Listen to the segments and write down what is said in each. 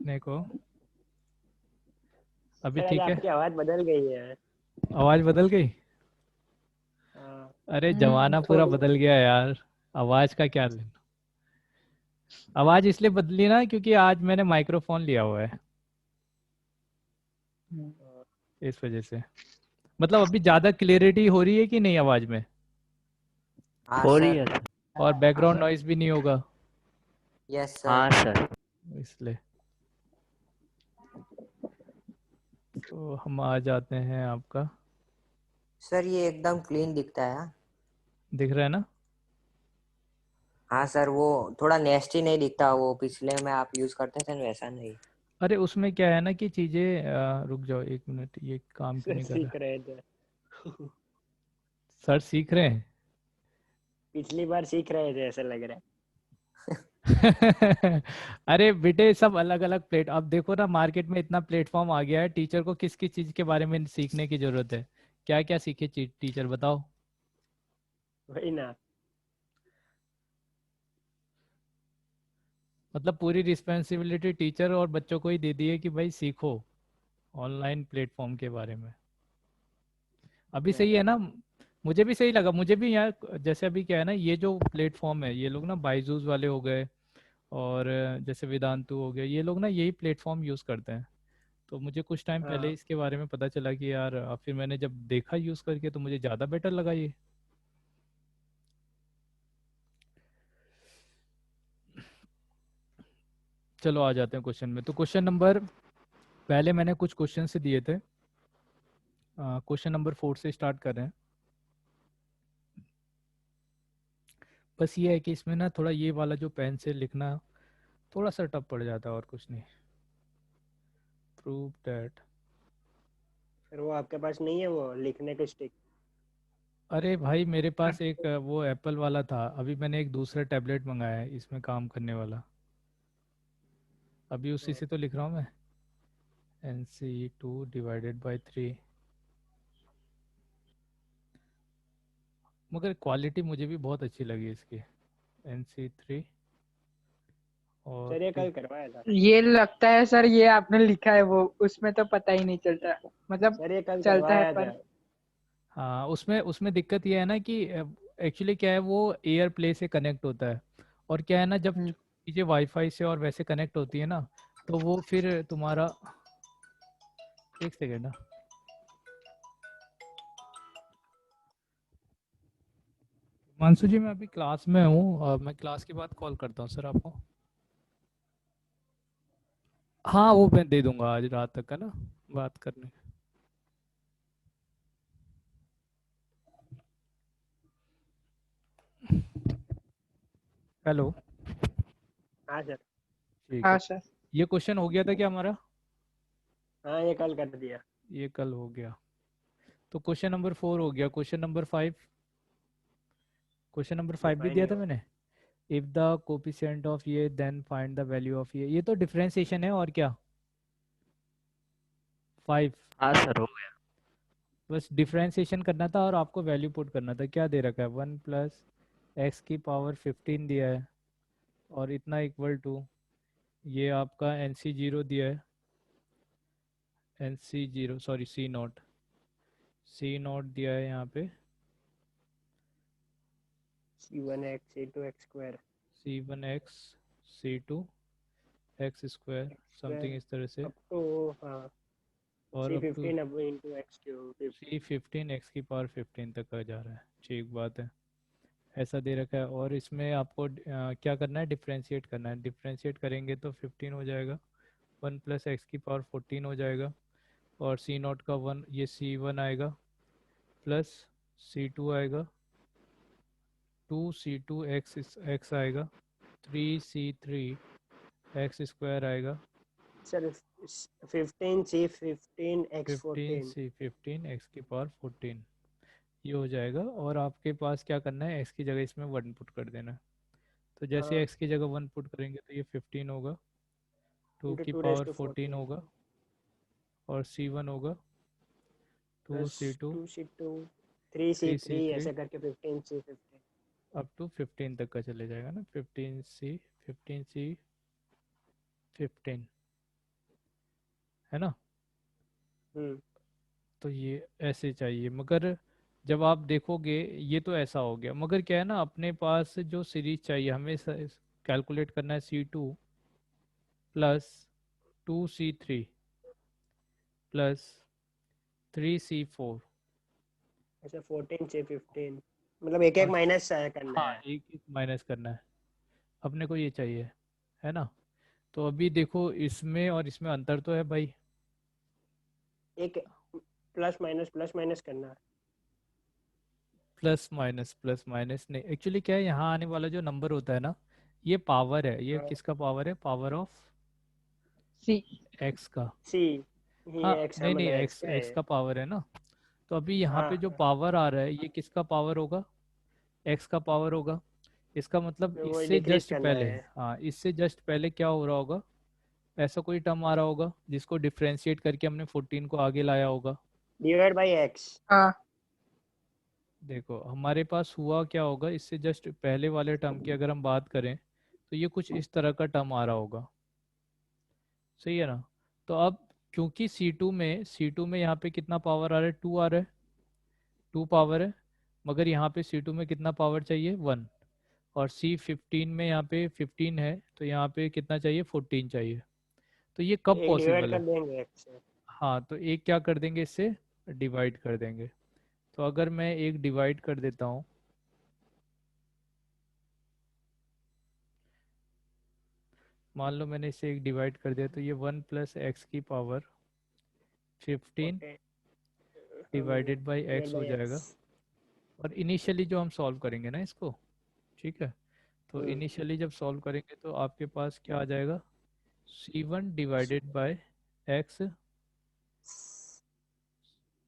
देखने को। अभी सर आज ठीक है? आपकी आवाज बदल गई है। आवाज बदल गई? हाँ। अरे जमाना पूरा थोड़ी। बदल गया यार। आवाज का क्या लेना। आवाज इसलिए बदली ना क्योंकि आज मैंने माइक्रोफोन लिया हुआ है, इस वजह से। मतलब अभी ज्यादा क्लियरिटी हो रही है कि नहीं आवाज में? हाँ हो रही सर। है सर। और बैकग्राउंड नॉइज भी नहीं होगा यस हाँ सर। सर। इसलिए। तो हम आ जाते हैं आपका। सर ये एकदम क्लीन दिखता है। दिख रहा है ना? हाँ सर, वो थोड़ा नेस्टी नहीं दिखता, वो पिछले में आप यूज करते थे ना, वैसा नहीं। अरे उसमें क्या है ना कि चीजें रुक जाओ एक मिनट, ये काम क्यों सर नहीं कर रहा? सीख रहे थे। सर सीख रहे हैं? पिछली बार सीख रहे थे ऐसा लग रहा अरे बेटे सब अलग अलग प्लेट, अब देखो ना मार्केट में इतना प्लेटफॉर्म आ गया है, टीचर को किस किस चीज के बारे में सीखने की जरूरत है? क्या क्या सीखे टीचर बताओ। है। वही ना। मतलब पूरी रिस्पॉन्सिबिलिटी टीचर और बच्चों को ही दे दी है कि भाई सीखो ऑनलाइन प्लेटफॉर्म के बारे में। अभी सही है ना? मुझे भी सही लगा, मुझे भी यार जैसे अभी क्या है ना, ये जो प्लेटफॉर्म है ये लोग ना बायजूस वाले हो गए और जैसे वेदांतु हो गया, ये लोग ना यही प्लेटफॉर्म यूज करते हैं। तो मुझे कुछ टाइम पहले हाँ। इसके बारे में पता चला कि यार फिर मैंने जब देखा यूज करके तो मुझे ज़्यादा बेटर लगा ये। चलो आ जाते हैं क्वेश्चन में। तो क्वेश्चन नंबर, पहले मैंने कुछ क्वेश्चन से दिए थे, क्वेश्चन नंबर 4 से स्टार्ट कर रहे हैं। बस ये है कि इसमें ना थोड़ा ये वाला जो पेन से लिखना थोड़ा सा टफ पड़ जाता है और कुछ नहीं। Prove that. सर वो आपके पास नहीं है वो लिखने के स्टिक? अरे भाई मेरे पास एक वो एप्पल वाला था, अभी मैंने एक दूसरा टैबलेट मंगाया है इसमें काम करने वाला, अभी उसी से तो लिख रहा हूँ मैं। NC2/3। मगर क्वालिटी मुझे भी बहुत अच्छी लगी इसकी। NC3 और सर ये कल करवाया था। ये लगता है सर ये आपने लिखा है वो, उसमें तो पता ही नहीं चलता, मतलब सर ये कल चलता है करवाया था। पर। हाँ उसमें उसमें दिक्कत ये है ना कि एक्चुअली क्या है, वो एयर प्ले से कनेक्ट होता है। और क्या है ना, जब हम्म, चीज़ें वाईफाई से और वैसे कनेक्ट होती है ना, तो वो फिर तुम्हारा, एक सेकेंड ना। मानसू जी मैं अभी क्लास में हूँ और मैं क्लास के बाद कॉल करता हूँ सर आपको। हाँ वो मैं दे दूंगा आज रात तक का ना, बात करने। हेलो। हाँ सर। ठीक है। हाँ सर। ये क्वेश्चन हो गया था क्या हमारा? हाँ ये कल कर दिया। ये कल हो गया। तो क्वेश्चन नंबर 4 हो गया। क्वेश्चन नंबर 5, क्वेश्चन नंबर ये 5 भी फाइन दिया नहीं था हो। मैंने। इफ द कोफिशिएंट ऑफ ये then find the value of ये तो डिफरेंशिएशन है और क्या। 5। हाँ सर हो गया। बस डिफरेंशिएशन करना था और आपको वैल्यू पुट करना था। क्या दे रखा है, 1 + x⁻15 दिया है और इतना इक्वल टू ये आपका NC0 दिया है, NC0 सॉरी C0 दिया है यहाँ पे, C1x C2x² C1x C2x² something x² इस तरह से। Up to. हाँ। और अप टू C15 अब इंटू x³ 50। C15x⁻15 तक का जा रहा है। ठीक बात है, ऐसा दे रखा है। और इसमें आपको क्या करना है, डिफ्रेंशिएट करना है। डिफ्रेंशिएट करेंगे तो 15 हो जाएगा, 1 + x⁻14 हो जाएगा। और C0 का 1, ये C1 आएगा प्लस C2 आएगा, 2C2x आएगा, 3C3x² आएगा, सर 15 C15 x14। 15C15x⁻14 ये हो जाएगा। और आपके पास क्या करना है, x की जगह इसमें 1 पुट कर देना है। तो जैसे हाँ x की जगह 1 पुट करेंगे तो ये 15 होगा, टू इंटू की टू रेस पावर टू 14 14 होगा और C1 होगा two plus C to 2C2 3C3 3C3 ऐसे करके 15C15। अप टू 15 तक का चले जाएगा ना, 15C 15 15। है ना। हम्म। तो ये ऐसे चाहिए, मगर जब आप देखोगे ये तो ऐसा हो गया, मगर क्या है ना, अपने पास जो सीरीज चाहिए हमें कैलकुलेट करना है C2 + 2C3 +3C4। अच्छा 14 से 15, मतलब एक एक और माइनस करना हाँ, है। एक एक माइनस करना है, अपने को ये चाहिए, है ना। तो अभी देखो इसमें और इसमें अंतर तो है भाई। एक प्लस माइनस करना है। प्लस माइनस नहीं, एक्चुअली क्या है, यहाँ आने वाला जो नंबर होता है ना, ये पावर है, ये हाँ, किसका पावर है, पावर ऑफ सी। एक्स का। सी, हाँ ये एक्स है, नहीं नहीं, मतलब एक्स एक्स का एक्स है। का पावर है ना। तो अभी यहाँ हाँ पे जो हाँ, पावर आ रहा है ये किसका पावर होगा, एक्स का पावर होगा। इसका मतलब तो वो इससे डिक्रीज जस्ट करना पहले, है। हाँ इससे जस्ट पहले क्या हो रहा होगा, ऐसा कोई टर्म आ रहा होगा जिसको डिफ्रेंशिएट करके हमने 14 को आगे लाया होगा। Divide by x. हाँ। देखो हमारे पास हुआ क्या होगा, इससे जस्ट पहले वाले टर्म की अगर हम बात करें तो ये कुछ इस तरह का टर्म आ रहा होगा, सही है ना। तो अब क्योंकि C2 में यहाँ पे कितना पावर आ रहा है, 2 आ रहा है, 2 पावर है, मगर यहाँ पे C2 में कितना पावर चाहिए, 1। और C15 में यहाँ पे 15 है, तो यहाँ पे कितना चाहिए, 14 चाहिए। तो ये कब एक डिवाइड पॉसिबल कर है, देंगे एक्स से। हाँ तो एक क्या कर देंगे, इससे डिवाइड कर देंगे। तो अगर मैं एक डिवाइड कर देता हूँ, मान लो मैंने इसे एक डिवाइड कर दिया, तो ये 1 + x⁻15 14, divided by divide x हो बाई जाएगा। एक्स। और इनिशियली जो हम सॉल्व करेंगे ना इसको, ठीक है, तो हम्म। इनिशियली जब सॉल्व करेंगे तो आपके पास क्या आ जाएगा, C1 divided by x,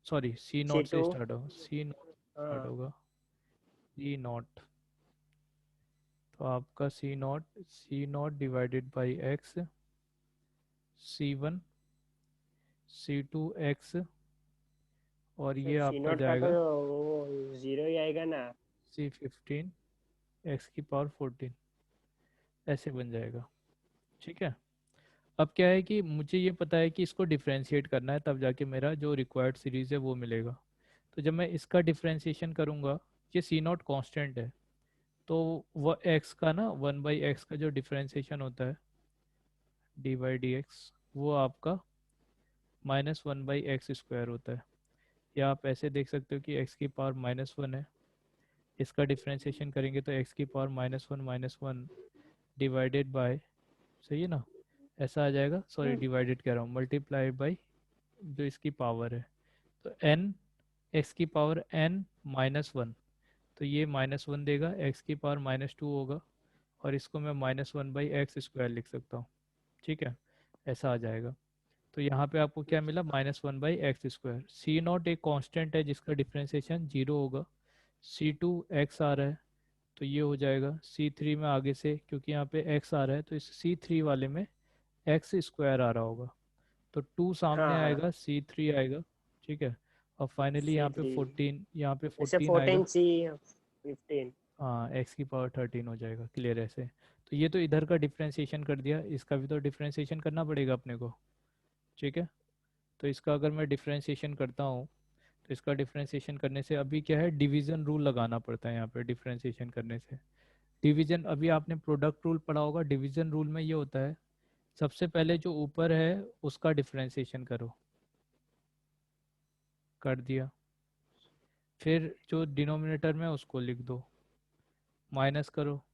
sorry C0 C2। से स्टार्ट होगा, C0 स्टार्ट हाँ। होगा, C0। तो आपका C0 divided by x, C1 C2 x, और ये सी आपका नोट का तो जाएगा वो जीरो ही आएगा ना। C15 x⁻14, ऐसे बन जाएगा, ठीक है। अब क्या है कि मुझे ये पता है कि इसको डिफरेंशिएट करना है, तब जाके मेरा जो रिक्वायर्ड सीरीज है वो मिलेगा। तो जब मैं इसका डिफरेंशिएशन करूँगा, ये C0 कांस्टेंट है, तो वह एक्स का ना 1/x का जो डिफरेंशिएशन होता है, dy/dx, वो आपका -1/x² होता है। या आप ऐसे देख सकते हो कि x⁻−1 है, इसका डिफरेंशिएशन करेंगे तो x⁻−1 डिवाइडेड बाय, सही है ना, ऐसा आ जाएगा, सॉरी डिवाइडेड कह रहा हूँ, मल्टीप्लाई बाय जो इसकी पावर है, तो n x⁻n−1, तो ये -1 देगा, x⁻−2 होगा, और इसको मैं -1/x² लिख सकता हूँ, ठीक है, ऐसा आ जाएगा। तो यहाँ पे आपको क्या मिला, -1/x²। C0 एक कांस्टेंट है जिसका डिफरेंशिएशन 0 होगा, C2 x आ रहा है, तो ये हो जाएगा C3 में, आगे से क्योंकि यहाँ पे x आ रहा है तो इस C3 वाले में x² आ रहा होगा, तो 2 सामने हाँ हाँ। आएगा, C3 आएगा, ठीक है। और फाइनली सी थ्री, यहाँ पे जैसे 14 आएगा, 14 सी 15। हाँ x⁻13 हो जाएगा, क्लियर ऐसे। तो ये तो इधर का डिफरेंशिएशन कर दिया, इसका भी तो डिफरेंशिएशन करना पड़ेगा अपने को, ठीक है। तो इसका अगर मैं डिफरेंशिएशन करता हूँ, तो इसका डिफरेंशिएशन करने से अभी क्या है, डिवीजन रूल लगाना पड़ता है यहाँ पे डिफरेंशिएशन करने से। डिवीजन, अभी आपने प्रोडक्ट रूल पढ़ा होगा, डिवीजन रूल में ये होता है, सबसे पहले जो ऊपर है उसका डिफरेंशिएशन करो, कर दिया, फिर जो डिनोमिनेटर में उसको लिख दो, माइनस करो।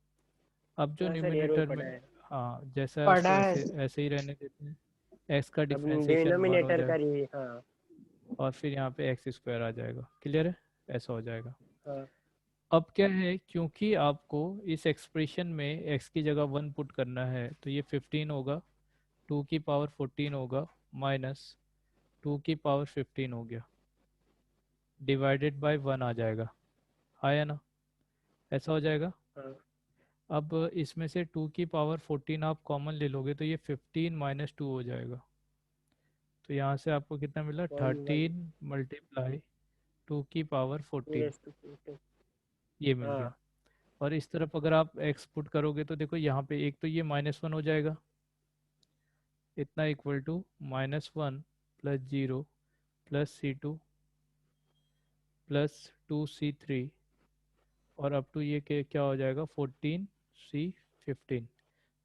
अब जो हाँ सर, ये रोल न्यूमिनेटर में, पड़ा है। हाँ जैसा है उसको पढ़ा है। ऐसे ऐसे ही रहने देते हैं, एक्स का अब डिफरेंशिएशन 1 हो डिनोमिनेटर का जाएगा, हाँ। और फिर यहाँ पे x² आ जाएगा, क्लियर है, ऐसा हो जाएगा। हाँ अब क्या है, क्योंकि आपको इस एक्सप्रेशन में x की जगह 1 पुट करना है, तो ये 15 होगा, 2⁻14 होगा, -2⁻15 हो गया, डिवाइडेड बाय 1 आ जाएगा, आया ना, ऐसा हो जाएगा। हाँ। अब इसमें से 2⁻14 आप कॉमन ले लोगे तो ये 15 - 2 हो जाएगा, तो यहाँ से आपको कितना मिला, 1 13 × 2⁻14, 2 ये मिल गया। हाँ। और इस तरफ अगर आप x पुट करोगे तो देखो यहाँ पे एक तो ये -1 हो जाएगा, इतना equal to -1 plus 0 plus C2 plus 2C3 और अप टू ये क्या हो जाएगा 14C15।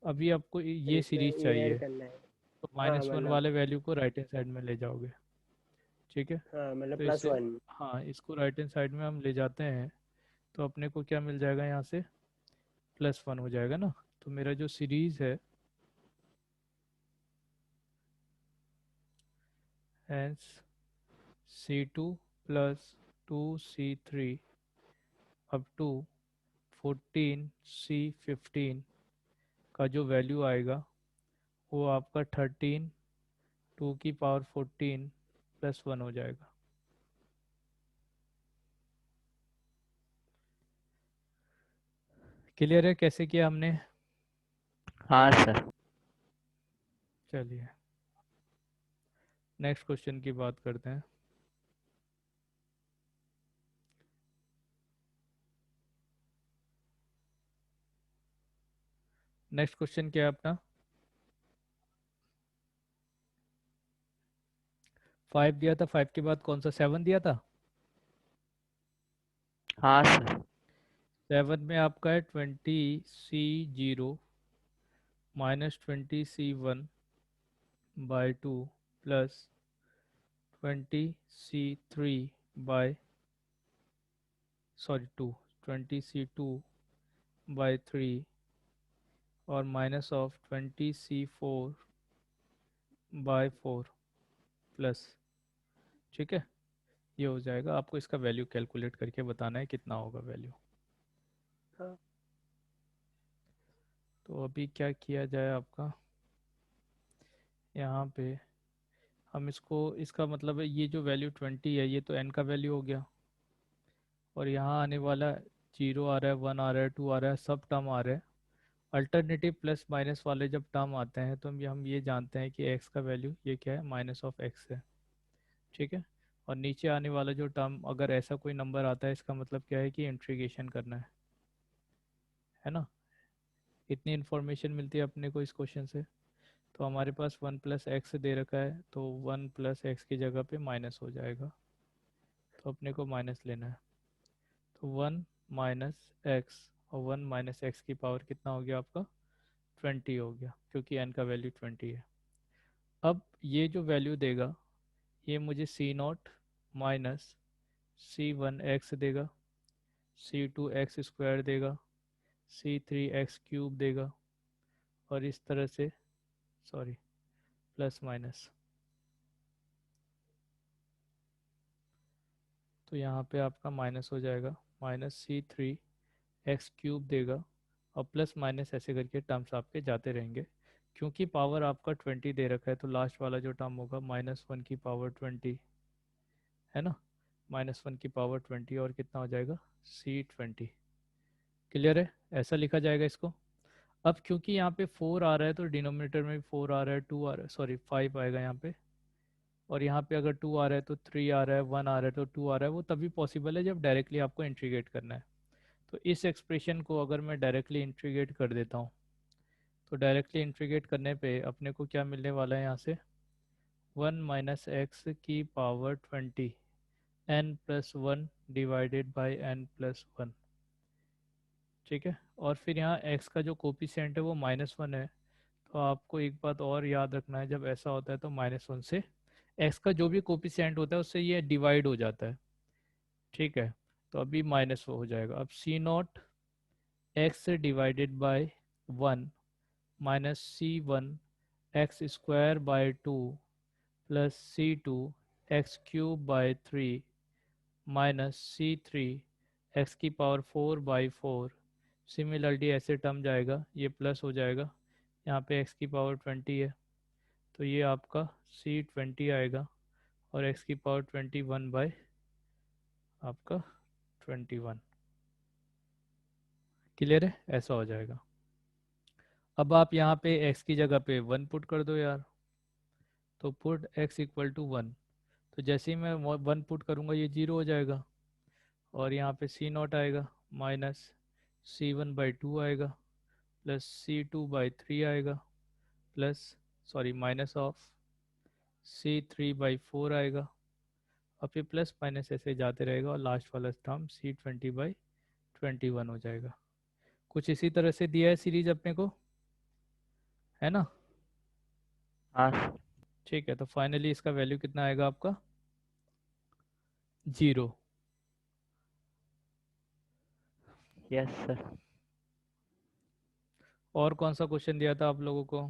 अभी आपको फिर ये इसमें सीरीज ये ऐड चाहिए, करना है। तो हाँ -1 मतलब, वाले वैल्यू को राइट हैंड साइड में ले जाओगे। ठीक है, हाँ मतलब तो प्लस इससे 1। हाँ इसको राइट हैंड साइड में हम ले जाते हैं, तो अपने को क्या मिल जाएगा यहाँ से +1 हो जाएगा ना। तो मेरा जो सीरीज है hence C2 plus 2C3 up to 14C15 का जो वैल्यू आएगा वो आपका 13 2 की पावर 14 प्लस 1 हो जाएगा। क्लियर है कैसे किया हमने? हाँ सर। चलिए नेक्स्ट क्वेश्चन की बात करते हैं। नेक्स्ट क्वेश्चन क्या है अपना? 5 दिया था, 5 के बाद कौन सा 7 दिया था? हाँ सर। 7 में आपका है 20C0 -20C1 by 2 plus 20C3 by 2 20C2 by 3 और minus of 20C4 by 4 plus. ठीक है, ये हो जाएगा। आपको इसका वैल्यू कैलकुलेट करके बताना है कितना होगा वैल्यू। हाँ तो अभी क्या किया जाए आपका, यहाँ पे हम इसको, इसका मतलब है ये जो वैल्यू 20 है ये तो n का वैल्यू हो गया, और यहाँ आने वाला 0 आ रहा है, 1 आ रहा है, 2 आ रहा है, सब टर्म आ रहे हैं। अल्टरनेटिव प्लस माइनस वाले जब टर्म आते हैं तो हम ये जानते हैं कि x का वैल्यू ये क्या है -x है। ठीक है, और नीचे आने वाला जो टर्म अगर ऐसा कोई नंबर आता है इसका मतलब क्या है कि इंटीग्रेशन करना है ना। इतनी इन्फॉर्मेशन मिलती है अपने को इस क्वेश्चन से। तो हमारे पास 1 प्लस एक्स दे रखा है, तो 1 प्लस एक्स की जगह पे माइनस हो जाएगा, तो अपने को माइनस लेना है। तो 1 माइनस एक्स, और 1 माइनस एक्स की पावर कितना हो गया आपका 20 हो गया, क्योंकि n का वैल्यू 20 है। अब ये जो वैल्यू देगा ये मुझे C0 माइनस C1 x देगा, C2 x² देगा, C3 x³ देगा, और इस तरह से, सॉरी, प्लस माइनस। तो यहाँ पे आपका माइनस हो जाएगा, -C3 x³ देगा, और प्लस माइनस ऐसे करके टर्म्स आपके जाते रहेंगे। क्योंकि पावर आपका 20 दे रखा है तो लास्ट वाला जो टर्म होगा -1 की पावर 20 है ना, -1 की पावर 20, और कितना हो जाएगा C20। क्लियर है, ऐसा लिखा जाएगा इसको। अब क्योंकि यहाँ पे 4 आ रहा है तो डिनोमिनेटर में भी 4 आ रहा है, 2 आ रहा है, सॉरी 5 आएगा यहाँ पे, और यहाँ पे अगर 2 आ रहा है तो 3 आ रहा है, 1 आ रहा है तो 2 आ रहा है। वो तभी पॉसिबल है जब डायरेक्टली आपको इंटीग्रेट करना है। तो इस एक्सप्रेशन को अगर मैं डायरेक्टली इंटीग्रेट कर देता हूँ, तो डायरेक्टली इंटीग्रेट करने पे अपने को क्या मिलने वाला है यहाँ से 1 माइनस एक्स की power 20 n+1 divided by n+1। ठीक है, और फिर यहाँ x का जो कोपिशेंट है वो -1 है। तो आपको एक बात और याद रखना है, जब ऐसा होता है तो -1 से x का जो भी कोपिशेंट होता है उससे ये डिवाइड हो जाता है। ठीक है, तो अभी माइनस हो जाएगा। अब C0 x divided by 1 minus C1 x² by 2 plus C2 x³ by 3 minus C3 x⁴/4। Similarly ऐसे टर्म जाएगा, ये प्लस हो जाएगा, यहाँ पे x की पावर 20 है तो ये आपका C20 आएगा, और x की पावर 21 बाय आपका 21। क्लियर है, ऐसा हो जाएगा। अब आप यहाँ पे x की जगह पे 1 पुट कर दो यार, तो पुट x इक्वल टू 1। तो जैसे ही मैं 1 पुट करूँगा ये 0 हो जाएगा, और यहाँ पे C0 आएगा माइनस C1/2 आएगा, प्लस C2/3 आएगा, plus sorry minus of C3/4 आएगा, और फिर प्लस माइनस ऐसे जाते रहेगा, और लास्ट वाला टर्म C20/21 हो जाएगा। कुछ इसी तरह से दिया है सीरीज अपने को, है ना? हाँ सर। ठीक है, तो फाइनली इसका वैल्यू कितना आएगा आपका? 0। Yes sir. और कौन सा क्वेश्चन दिया था आप लोगों को?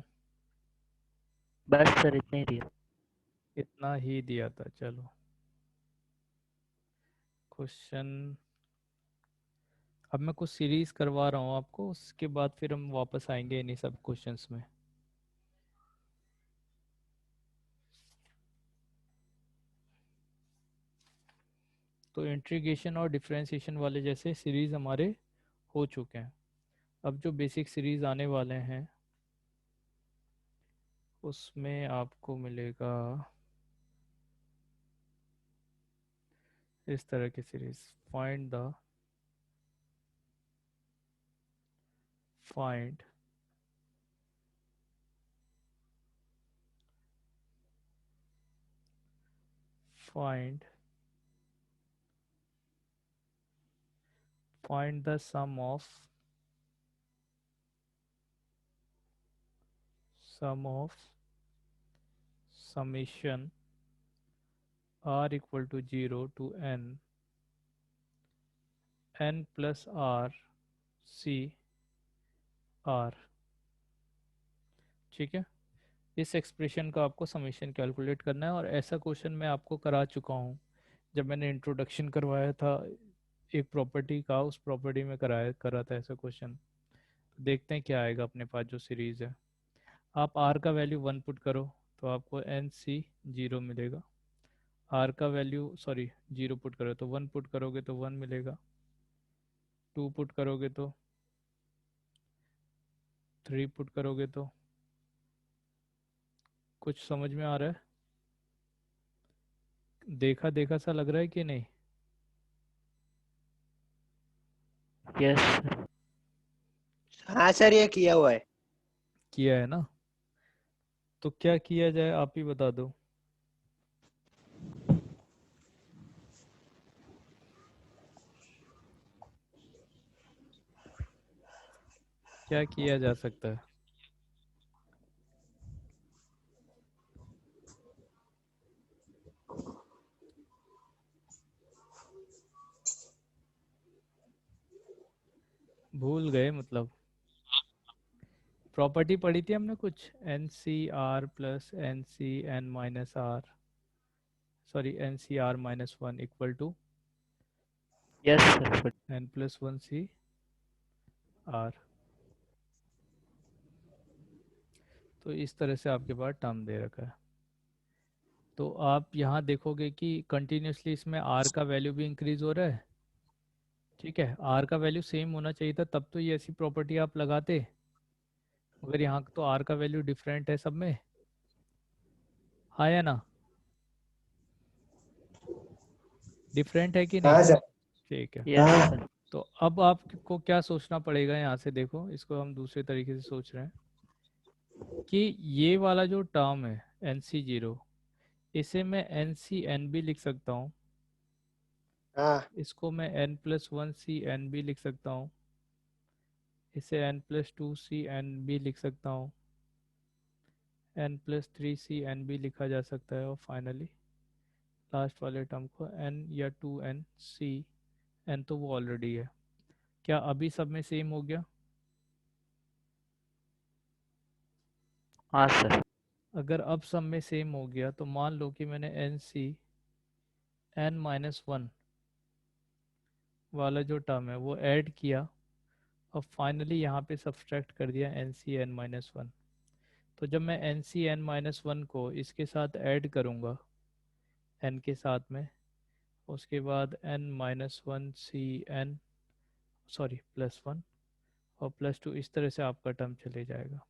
बस सर इतने ही दिया। इतना ही दिया था। चलो क्वेश्चन, अब मैं कुछ सीरीज करवा रहा हूँ आपको, उसके बाद फिर हम वापस आएंगे इन्हीं सब क्वेश्चंस में। तो इंटीग्रेशन और डिफरेंशिएशन वाले जैसे सीरीज हमारे हो चुके हैं। अब जो बेसिक सीरीज आने वाले हैं उसमें आपको मिलेगा इस तरह की series, find find the sum of summation r equal to 0 to n plus r c r। ठीक है, इस एक्सप्रेशन का आपको समेशन कैलकुलेट करना है, और ऐसा क्वेश्चन मैं आपको करा चुका हूँ जब मैंने इंट्रोडक्शन करवाया था एक प्रॉपर्टी का, उस प्रॉपर्टी में करा था ऐसा क्वेश्चन। देखते हैं क्या आएगा अपने पास जो सीरीज है। आप r का वैल्यू 1 पुट करो तो आपको NC 0 मिलेगा। r का वैल्यू 0 पुट करो तो 1 पुट करोगे तो 1 मिलेगा, 2 पुट करोगे तो 3 पुट करोगे तो। कुछ समझ में आ रहा है? देखा देखा सा लग रहा है कि नहीं? Yes sir. हाँ सर, ये किया हुआ है। किया है ना? तो क्या किया जाए आप ही बता दो। क्या किया जा सकता है? भूल गए मतलब? प्रॉपर्टी पढ़ी थी हमने कुछ, NCR plus NCN minus R, NCR minus 1 equal to yes sir. N plus 1 CR। तो इस तरह से आपके पास टर्म दे रखा है। तो आप यहाँ देखोगे कि कंटिन्यूसली इसमें R का वैल्यू भी इंक्रीज हो रहा है। ठीक है, R का वैल्यू सेम होना चाहिए था, तब तो ये ऐसी प्रॉपर्टी आप लगाते, मगर यहाँ तो R का वैल्यू डिफरेंट है सब में, हाँ या ना? डिफरेंट है कि नहीं? हाँ सर। ठीक है, यस हाँ। सर। तो अब आपको क्या सोचना पड़ेगा यहाँ से, देखो इसको हम दूसरे तरीके से सोच रहे हैं कि ये वाला जो टर्म है NC0, इसे मैं NCN भी लिख सकता हूँ, हाँ इसको मैं N प्लस 1 CN भी लिख सकता हूँ, इसे N प्लस 2 CN भी लिख सकता हूँ, N प्लस 3 CN भी लिखा जा सकता है, और फाइनली लास्ट वाले टर्म को N या 2N CN, तो वो ऑलरेडी है। क्या अभी सब में सेम हो गया? हाँ सर। अगर अब सब में सेम हो गया तो मान लो कि मैंने NCN माइनस 1 वाला जो टर्म है वो ऐड किया, और फाइनली यहाँ पे सब्सट्रैक्ट कर दिया NCN माइनस 1। तो जब मैं NCN माइनस 1 को इसके साथ ऐड करूँगा n के साथ में, उसके बाद n माइनस 1 CN प्लस 1 और प्लस 2, इस तरह से आपका टर्म चले जाएगा।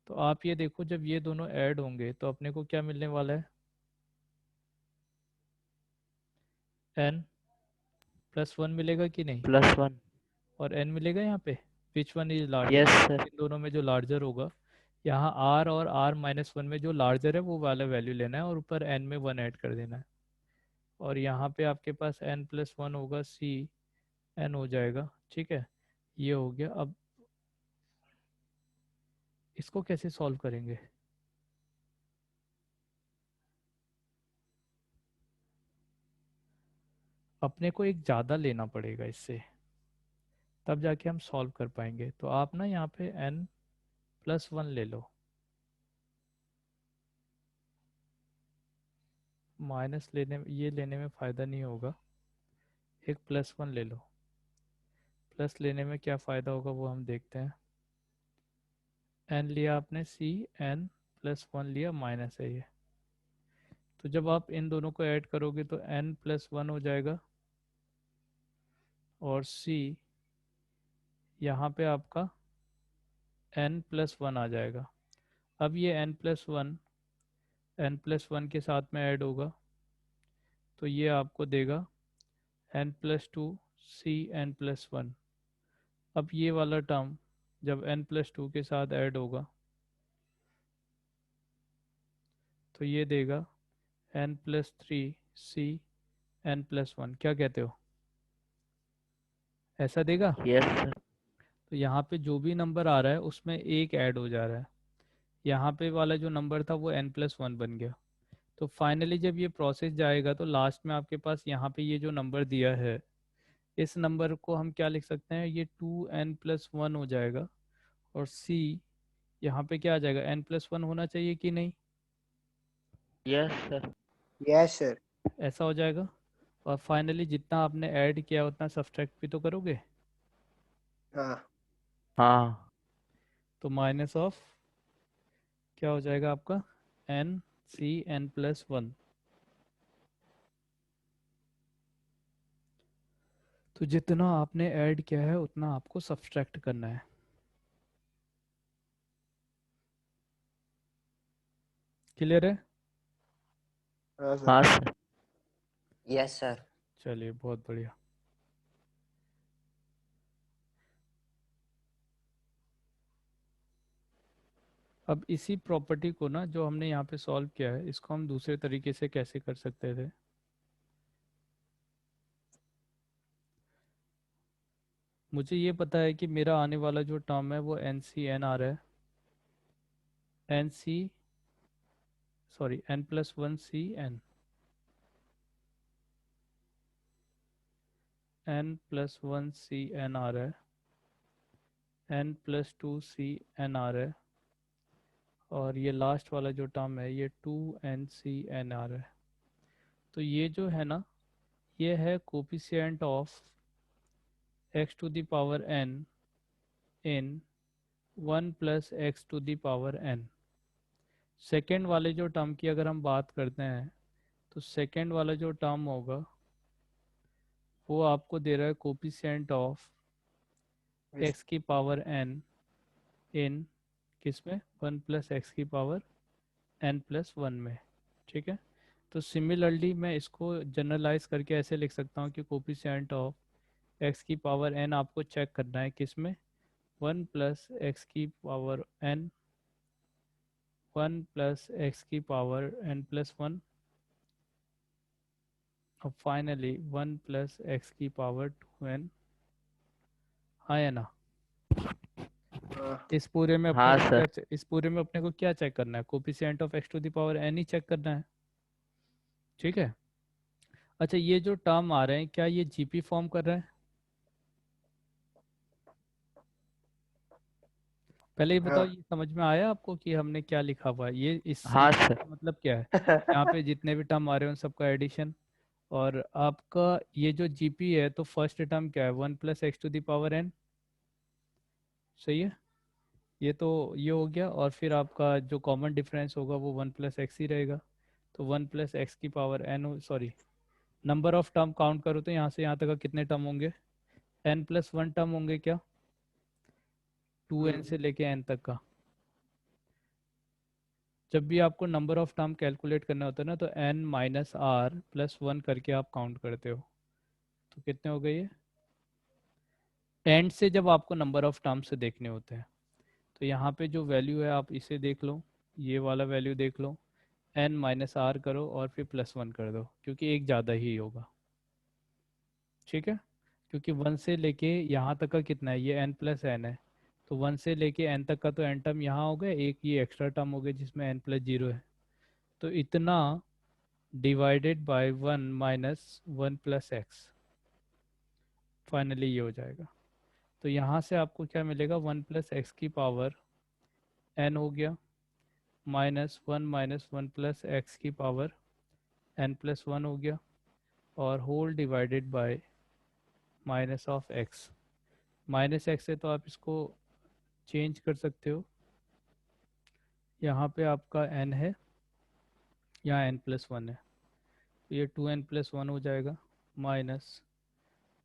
तो आप ये देखो जब ये दोनों ऐड होंगे तो अपने को क्या मिलने वाला है? n प्लस 1 मिलेगा कि नहीं? +1। और n मिलेगा यहाँ पे, which one is larger? Yes sir. इन दोनों में जो लार्जर होगा यहाँ r और r-1 में जो लार्जर है वो वाला वैल्यू लेना है और ऊपर n में 1 ऐड कर देना है। और यहाँ पे आपके पास n+1 होगा, c n हो जाएगा। ठीक है, ये हो गया। अब इसको कैसे सॉल्व करेंगे? अपने को एक ज़्यादा लेना पड़ेगा इससे, तब जाके हम सॉल्व कर पाएंगे। तो आप ना यहाँ पे n+1 ले लो, माइनस लेने में फ़ायदा नहीं होगा, एक +1 ले लो। प्लस लेने में क्या फ़ायदा होगा वो हम देखते हैं। n लिया आपने, c n+1 लिया, माइनस है ये। तो जब आप इन दोनों को ऐड करोगे तो n+1 हो जाएगा और c यहाँ पे आपका n+1 आ जाएगा। अब ये n+1 के साथ में ऐड होगा तो ये आपको देगा n+2 c n+1। अब ये वाला टर्म जब n+2 के साथ ऐड होगा तो ये देगा n+3 c n+1। क्या कहते हो, ऐसा देगा? Yes sir. तो यहाँ पे जो भी नंबर आ रहा है उसमें एक ऐड हो जा रहा है। यहाँ पे वाला जो नंबर था वो n+1 बन गया। तो फाइनली जब ये प्रोसेस जाएगा तो लास्ट में आपके पास यहाँ पे ये जो नंबर दिया है, इस नंबर को हम क्या लिख सकते हैं, ये 2n+1 हो जाएगा। और c यहाँ पे क्या आ जाएगा, n+1 होना चाहिए कि नहीं? Yes sir. Yes sir. ऐसा हो जाएगा। और फाइनली जितना आपने ऐड किया उतना सब्सट्रैक्ट भी तो करोगे। हाँ। हाँ। तो माइनस ऑफ क्या हो जाएगा आपका, n c n+1। तो जितना आपने ऐड किया है उतना आपको सब्सट्रैक्ट करना है। क्लियर है? हाँ सर। हाँ सर। Yes sir. चलिए, बहुत बढ़िया। अब इसी प्रॉपर्टी को ना जो हमने यहाँ पे सॉल्व किया है, इसको हम दूसरे तरीके से कैसे कर सकते थे। मुझे ये पता है कि मेरा आने वाला जो टर्म है वो n आ रहा है, n+1 c n, n+1 c n आ रहा है, n+2 c n आ रहा है, और ये लास्ट वाला जो टर्म है ये 2n c n आ रहा है। तो ये जो है ना, ये है coefficient of x to the power n in 1 + x to the power n। Second वाले जो टर्म की अगर हम बात करते हैं तो सेकेंड वाला जो टर्म होगा वो आपको दे रहा है कोफिशिएंट ऑफ x की पावर n इन किसमें, 1 + x की पावर n+1 में। ठीक है, तो सिमिलरली मैं इसको जनरलाइज करके ऐसे लिख सकता हूँ कि कोफिशिएंट ऑफ x की पावर n आपको चेक करना है किसमें, 1 + x की पावर n, 1 + x की पावर n+1 और फाइनली 1 + x की पावर 2n। हाँ या ना? हाँ। इस पूरे में अपने हाँ को सर। इस पूरे में अपने को क्या चेक करना है, coefficient of x to the power n ही चेक करना है। ठीक है। अच्छा, ये जो टर्म आ रहे हैं क्या ये जीपी फॉर्म कर रहा है? पहले ये बताओ, हाँ। ये समझ में आया आपको कि हमने क्या लिखा हुआ है? ये इस हाँ सीक्वेंस सर। का मतलब क्या है? यहाँ पे जितने भी टर्म आ रहे हैं उन सबका एडिशन, और आपका ये जो जीपी है तो फर्स्ट टर्म क्या है, 1 + x to the power n। सही है, ये तो ये हो गया। और फिर आपका जो कॉमन डिफरेंस होगा वो 1 + x ही रहेगा। तो 1 + x की power n, sorry, number of term count करो तो यहाँ से यहाँ तक का कितने टर्म होंगे, n+1 टर्म होंगे क्या, 2n से लेके n तक का। जब भी आपको नंबर ऑफ टर्म कैलकुलेट करना होता है ना तो n - r+1 करके आप काउंट करते हो। तो कितने हो गए ये, एंड से जब आपको नंबर ऑफ टर्म से देखने होते हैं। तो यहाँ पे जो वैल्यू है आप इसे देख लो, ये वाला वैल्यू देख लो, n माइनस आर करो और फिर +1 कर दो, क्योंकि एक ज़्यादा ही होगा। ठीक है, क्योंकि 1 से लेके यहाँ तक का कितना है, ये n प्लस एन है, तो 1 से लेके n तक का तो n टर्म यहाँ हो गए, एक ये एक्स्ट्रा टर्म हो गया जिसमें n प्लस 0 है, तो इतना divided by 1 minus 1 plus x, finally ये हो जाएगा। तो यहाँ से आपको क्या मिलेगा, 1 प्लस एक्स की पावर n हो गया, माइनस वन प्लस एक्स की पावर n प्लस 1 हो गया, और whole divided by minus of x. Minus x है तो आप इसको चेंज कर सकते हो, यहाँ पे आपका n है, यहाँ n प्लस 1 है, तो ये 2n प्लस 1 हो जाएगा, माइनस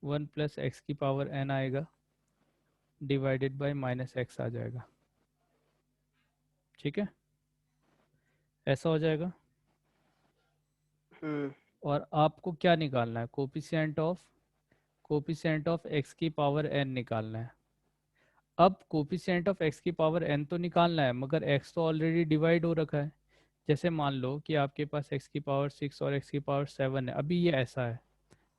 1 प्लस एक्स की पावर n आएगा, डिवाइडेड बाय माइनस एक्स आ जाएगा। ठीक है, ऐसा हो जाएगा। और आपको क्या निकालना है, कोफिशिएंट ऑफ एक्स की पावर n निकालना है। अब कोफिशिएंट ऑफ एक्स की पावर n तो निकालना है, मगर x तो ऑलरेडी डिवाइड हो रखा है। जैसे मान लो कि आपके पास x की पावर 6 और x की पावर 7 है, अभी ये ऐसा है,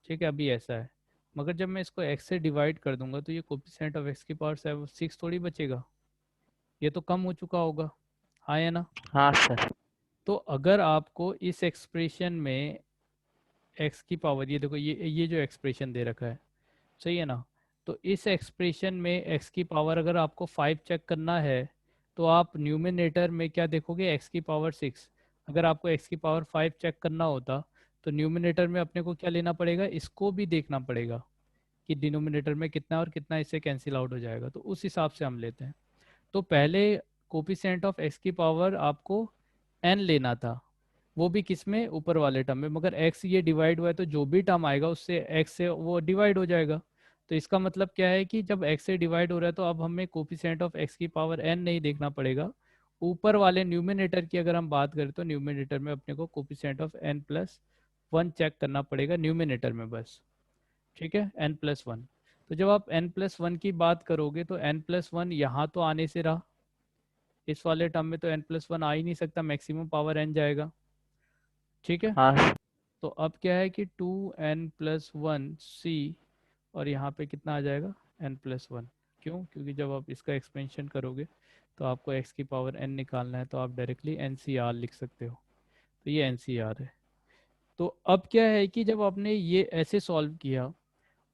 ठीक है, अभी ऐसा है, मगर जब मैं इसको x से डिवाइड कर दूंगा तो ये कोफिशिएंट ऑफ x की पावर 6 थोड़ी बचेगा, ये तो कम हो चुका होगा, हाँ या ना। हाँ सर। तो अगर आपको इस एक्सप्रेशन में x की पावर, ये देखो, ये जो एक्सप्रेशन दे रखा है, सही है ना, तो इस एक्सप्रेशन में x की पावर अगर आपको 5 चेक करना है तो आप न्यूमिनेटर में क्या देखोगे, x की पावर 6। अगर आपको x की पावर 5 चेक करना होता तो न्यूमिनेटर में अपने को क्या लेना पड़ेगा, इसको भी देखना पड़ेगा कि डिनोमिनेटर में कितना और कितना इससे कैंसिल आउट हो जाएगा, तो उस हिसाब से हम लेते हैं। तो पहले कोफिशिएंट ऑफ x की पावर आपको n लेना था, वो भी किस में, ऊपर वाले टर्म में, मगर x ये डिवाइड हुआ है तो जो भी टर्म आएगा उससे x से वो डिवाइड हो जाएगा। तो इसका मतलब क्या है कि जब x से डिवाइड हो रहा है तो अब हमें कोफिशिएंट ऑफ x की पावर n नहीं देखना पड़ेगा, ऊपर वाले न्यूमिनेटर की अगर हम बात करें तो न्यूमिनेटर में अपने को coefficient of n plus 1 check करना पड़ेगा न्यूमिनेटर में बस। ठीक है, n प्लस 1। तो जब आप n प्लस 1 की बात करोगे तो n प्लस 1 यहाँ तो आने से रहा, इस वाले टर्म में तो n प्लस 1 आ ही नहीं सकता, मैक्सिमम पावर n जाएगा। ठीक है, हाँ तो अब क्या है कि 2n प्लस 1 c, और यहाँ पे कितना आ जाएगा, n प्लस 1। क्यों, क्योंकि जब आप इसका एक्सपेंशन करोगे तो आपको x की पावर n निकालना है, तो आप डायरेक्टली NCR लिख सकते हो, तो ये NCR है। तो अब क्या है कि जब आपने ये ऐसे सॉल्व किया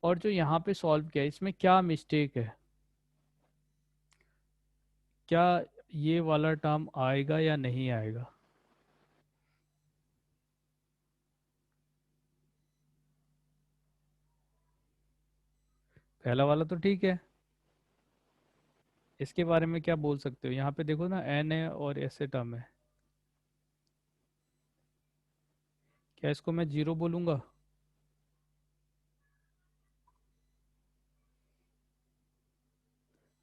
और जो यहाँ पे सॉल्व किया, इसमें क्या मिस्टेक है, क्या ये वाला टर्म आएगा या नहीं आएगा। पहला वाला तो ठीक है, इसके बारे में क्या बोल सकते हो, यहाँ पे देखो ना n है और ऐसे टर्म है, क्या इसको मैं 0 बोलूँगा।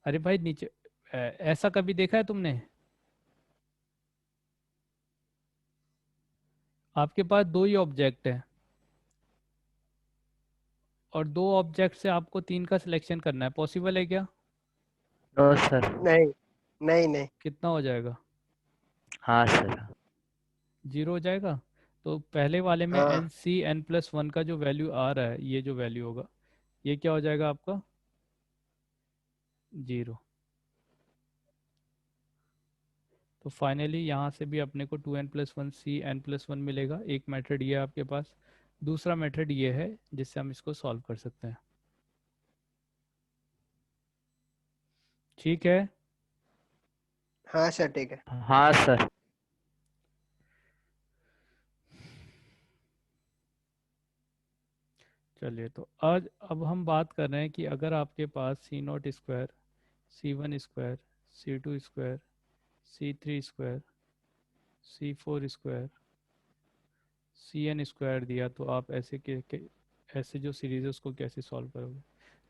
अरे भाई नीचे ऐसा कभी देखा है तुमने, आपके पास दो ही ऑब्जेक्ट है और दो ऑब्जेक्ट से आपको 3 का सिलेक्शन करना है, पॉसिबल है क्या। No sir. नहीं नहीं नहीं। कितना हो जाएगा, हाँ सर। 0 हो जाएगा। तो पहले वाले में हाँ n+1 का जो वैल्यू आ रहा है, ये जो वैल्यू होगा, ये क्या हो जाएगा आपका, 0। तो फाइनली यहाँ से भी अपने को 2n+1 c n+1 मिलेगा। एक मेथड ये है आपके पास, दूसरा मेथड ये है जिससे हम इसको सॉल्व कर सकते हैं। ठीक है, हाँ सर ठीक है। हाँ सर। चलिए, तो आज अब हम बात कर रहे हैं कि अगर आपके पास C0 square, C1 square, C2 square, C3 square, C4 square, CN square दिया तो आप ऐसे जो सीरीज है उसको कैसे सॉल्व करोगे।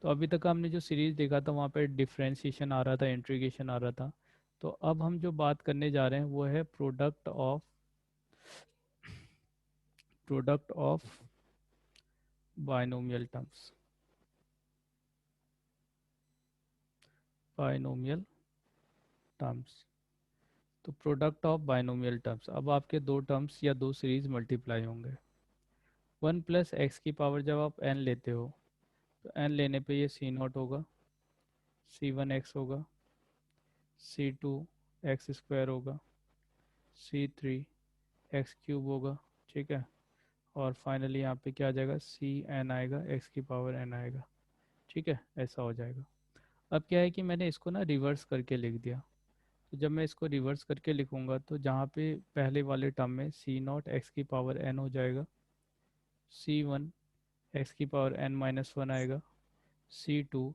तो अभी तक हमने जो सीरीज देखा था वहाँ पे डिफ्रेंशिएशन आ रहा था, इंटीग्रेशन आ रहा था। तो अब हम जो बात करने जा रहे हैं वो है product of binomial terms, binomial terms, तो प्रोडक्ट ऑफ बाइनोमियल टर्म्स, अब आपके दो टर्म्स या दो सीरीज मल्टीप्लाई होंगे। 1 प्लस एक्स की पावर जब आप n लेते हो तो n लेने पे ये सी नॉट होगा, c1x होगा, c2 एक्स स्क्वायर होगा, c3 एक्स क्यूब होगा, ठीक है। और फाइनली यहाँ पे क्या आ जाएगा, सी एन आएगा, एक्स की पावर n आएगा, ठीक है, ऐसा हो जाएगा। अब क्या है कि मैंने इसको ना रिवर्स करके लिख दिया, तो जब मैं इसको रिवर्स करके लिखूंगा तो जहाँ पे पहले वाले टर्म में सी नॉट एक्स की पावर n हो जाएगा, c1 एक्स की पावर n-1 आएगा, c2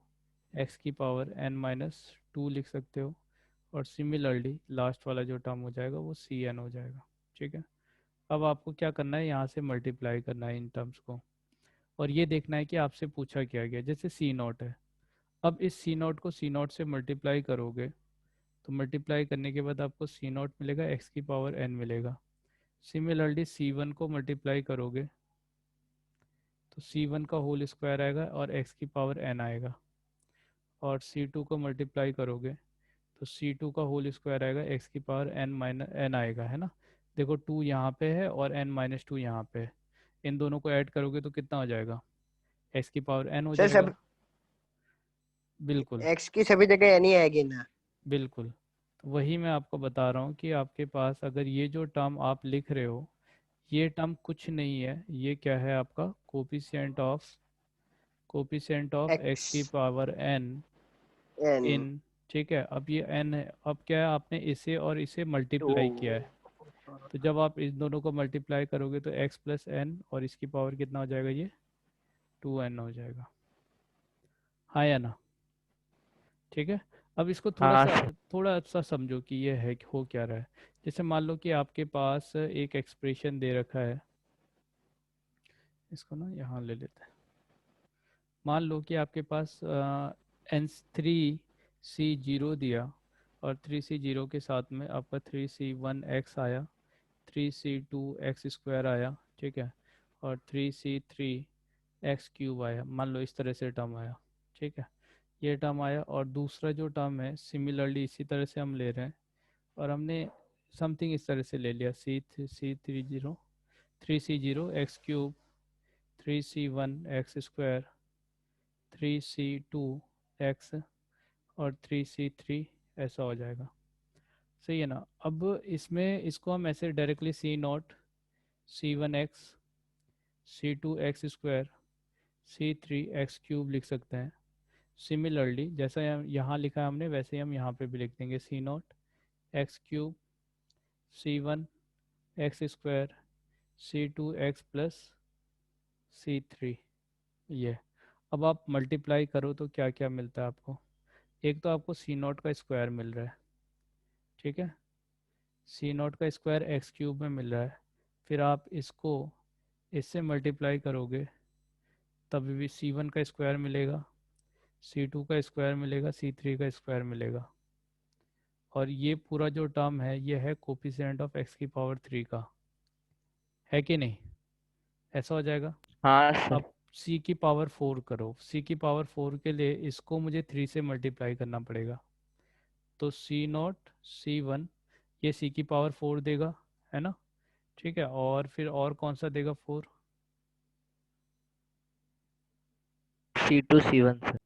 एक्स की पावर n-2 लिख सकते हो, और सिमिलरली लास्ट वाला जो टर्म हो जाएगा वो सी एन हो जाएगा, ठीक है। अब आपको क्या करना है, यहाँ से मल्टीप्लाई करना है इन टर्म्स को, और ये देखना है कि आपसे पूछा क्या गया। जैसे सी नॉट है, अब इस सी नॉट को सी नॉट से मल्टीप्लाई करोगे तो मल्टीप्लाई करने के बाद आपको सी नॉट मिलेगा, एक्स की पावर एन मिलेगा। सिमिलरली सी वन को मल्टीप्लाई करोगे तो सी वन का होल स्क्वायर आएगा और एक्स की पावर एन आएगा, और सी टू को मल्टीप्लाई करोगे तो सी टू का होल स्क्वायर आएगा, एक्स की पावर एन माइनस एन आएगा, है ना। देखो 2 यहाँ पे है और n-2 यहाँ पे है, इन दोनों को ऐड करोगे तो कितना हो जाएगा, एक्स की पावर एन हो सर जाएगा। सब बिल्कुल एक्स की सभी जगह एन ही आएगी ना? बिल्कुल, तो वही मैं आपको बता रहा हूँ कि आपके पास अगर ये जो टर्म आप लिख रहे हो ये टर्म कुछ नहीं है, ये क्या है आपका कोफिशिएंट ऑफ एक्स की एक्स पावर एन एन इन, ठीक है। अब ये एन है, अब क्या है, आपने इसे और इसे टू। मल्टीप्लाई किया है, तो जब आप इस दोनों को मल्टीप्लाई करोगे तो एक्स प्लस एन और इसकी पावर कितना हो जाएगा, ये 2n हो जाएगा, हाँ या ना, ठीक है। अब इसको हाँ सर। थोड़ा सा समझो कि ये है हो क्या रहा है। जैसे मान लो कि आपके पास एक एक्सप्रेशन दे रखा है, इसको ना यहाँ ले लेते हैं। मान लो कि आपके पास n3c0 दिया और 3c0 के साथ में आपका 3c1x आया, 3c2x स्क्वायर आया, ठीक है, और 3c3x क्यूब आया, मान लो इस तरह से टर्म आया, ठीक है, ये टर्म आया। और दूसरा जो टर्म है सिमिलरली इसी तरह से हम ले रहे हैं, और हमने समथिंग इस तरह से ले लिया, three C zero x cube, 3c1x square, 3c2x और 3c3, ऐसा हो जाएगा, सही है ना। अब इसमें इसको हम ऐसे directly c0 c1x c2x square c3x cube लिख सकते हैं। सिमिलरली जैसा यहाँ लिखा है हमने वैसे ही हम यहाँ पे भी लिख देंगे, c0x cube c1x square c2x+c3, ये। अब आप मल्टीप्लाई करो तो क्या क्या मिलता है आपको, एक तो आपको c0 का स्क्वायर मिल रहा है, ठीक है, c0 का स्क्वायर एक्स क्यूब में मिल रहा है, फिर आप इसको इससे मल्टीप्लाई करोगे तभी भी c1 का स्क्वायर मिलेगा, c2 का स्क्वायर मिलेगा, c3 का स्क्वायर मिलेगा, और ये पूरा जो टर्म है ये है कोफिशिएंट ऑफ एक्स की पावर 3 का, है कि नहीं, ऐसा हो जाएगा। हाँ सर। अब c की पावर 4 करो, c की पावर 4 के लिए इसको मुझे 3 से मल्टीप्लाई करना पड़ेगा, तो c0 c1 ये c की पावर 4 देगा, है ना, ठीक है, और फिर और कौन सा देगा 4, C2 C1 सर।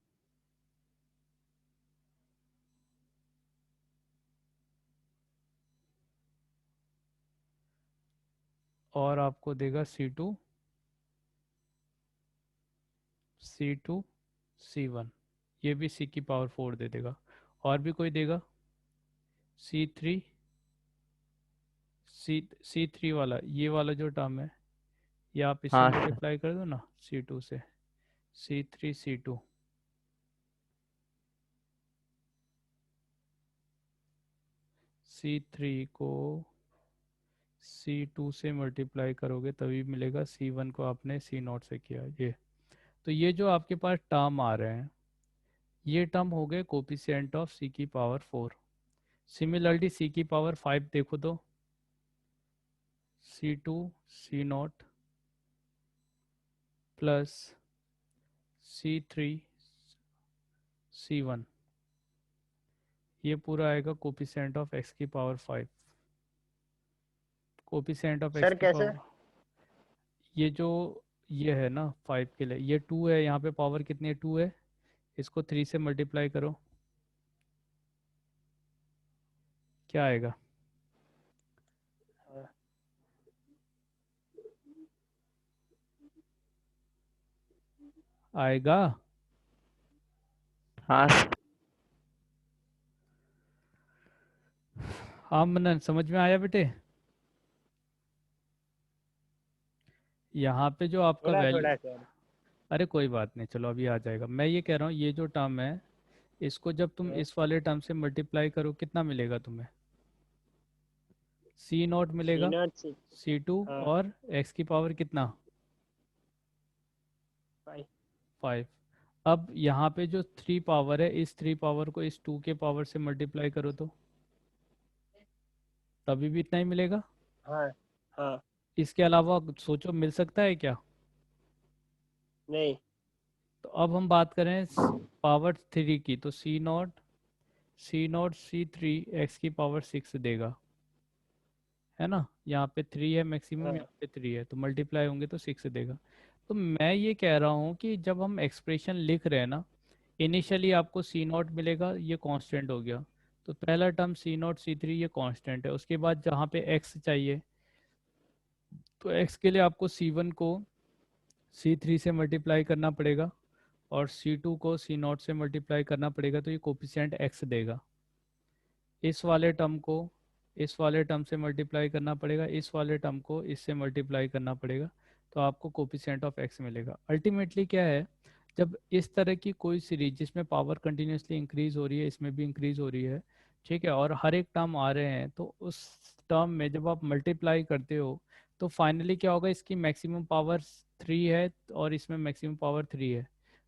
और आपको देगा C2 C1, ये भी c की पावर 4 दे देगा, और भी कोई देगा, C3 C3 वाला, ये वाला जो टर्म है ये आप इससे हाँ सर। मल्टीप्लाई कर दो ना C2 से, C3 C2, C3 को C2 से मल्टीप्लाई करोगे तभी मिलेगा, C1 को आपने C0 से किया, ये। तो ये जो आपके पास टर्म आ रहे हैं ये टर्म हो गए कोफिशिएंट ऑफ c की पावर 4। सिमिलरली c की पावर 5 देखो तो C2 C0 plus C3 C1, ये पूरा आएगा कोपिसेंट ऑफ x की power 5। Coefficient of x sir की कैसे? पावर, ये जो ये है ना 5 के लिए, ये 2 है, यहाँ पे पावर कितनी है, 2 है, इसको 3 से मल्टीप्लाई करो, क्या आएगा? हाँ, आएगा। हाँ सर। हाँ मनन, समझ में आया बेटे? यहाँ पे जो आपका थोड़ा वैल्यू, थोड़ा सर। अरे कोई बात नहीं, चलो अभी आ जाएगा। मैं ये कह रहा हूँ ये जो टर्म है, इसको जब तुम इस वाले टर्म से मल्टीप्लाई करो कितना मिलेगा तुम्हें? सी नॉट सी मिलेगा, नॉट सी। C2, हाँ, और x की पावर कितना, 5। 5। अब यहाँ पे जो 3 पावर है, इस 3 पावर को इस 2 के पावर से मल्टीप्लाई करो तो तभी भी इतना ही मिलेगा। हाँ हाँ। इसके अलावा सोचो मिल सकता है क्या? नहीं। तो अब हम बात करें पावर 3 की, तो C0 C3 x की पावर 6 देगा, है ना? यहाँ पे 3 है मैक्सिमम, हाँ यहाँ पे 3 है, तो मल्टीप्लाई होंगे तो 6 देगा। तो मैं ये कह रहा हूँ कि जब हम एक्सप्रेशन लिख रहे हैं ना, इनिशियली आपको C0 मिलेगा, ये कांस्टेंट हो गया, तो पहला टर्म C0 C3 ये कांस्टेंट है। उसके बाद जहाँ पे x चाहिए, तो x के लिए आपको C1 को C3 से मल्टीप्लाई करना पड़ेगा, और C2 को C0 से मल्टीप्लाई करना पड़ेगा, तो ये कोफिशिएंट x देगा। इस वाले टर्म को इस वाले टर्म से मल्टीप्लाई करना पड़ेगा, इस वाले टर्म को इससे मल्टीप्लाई करना पड़ेगा, तो आपको कोफिशिएंट ऑफ x मिलेगा। अल्टीमेटली क्या है, जब इस तरह की कोई सीरीज जिसमें पावर कंटिन्यूसली इंक्रीज हो रही है, इसमें भी इंक्रीज हो रही है, ठीक है, और हर एक टर्म आ रहे हैं, तो उस टर्म में जब आप मल्टीप्लाई करते हो तो फाइनली क्या होगा, इसकी मैक्सिमम पावर 3 है और इसमें मैक्सिमम पावर 3 है,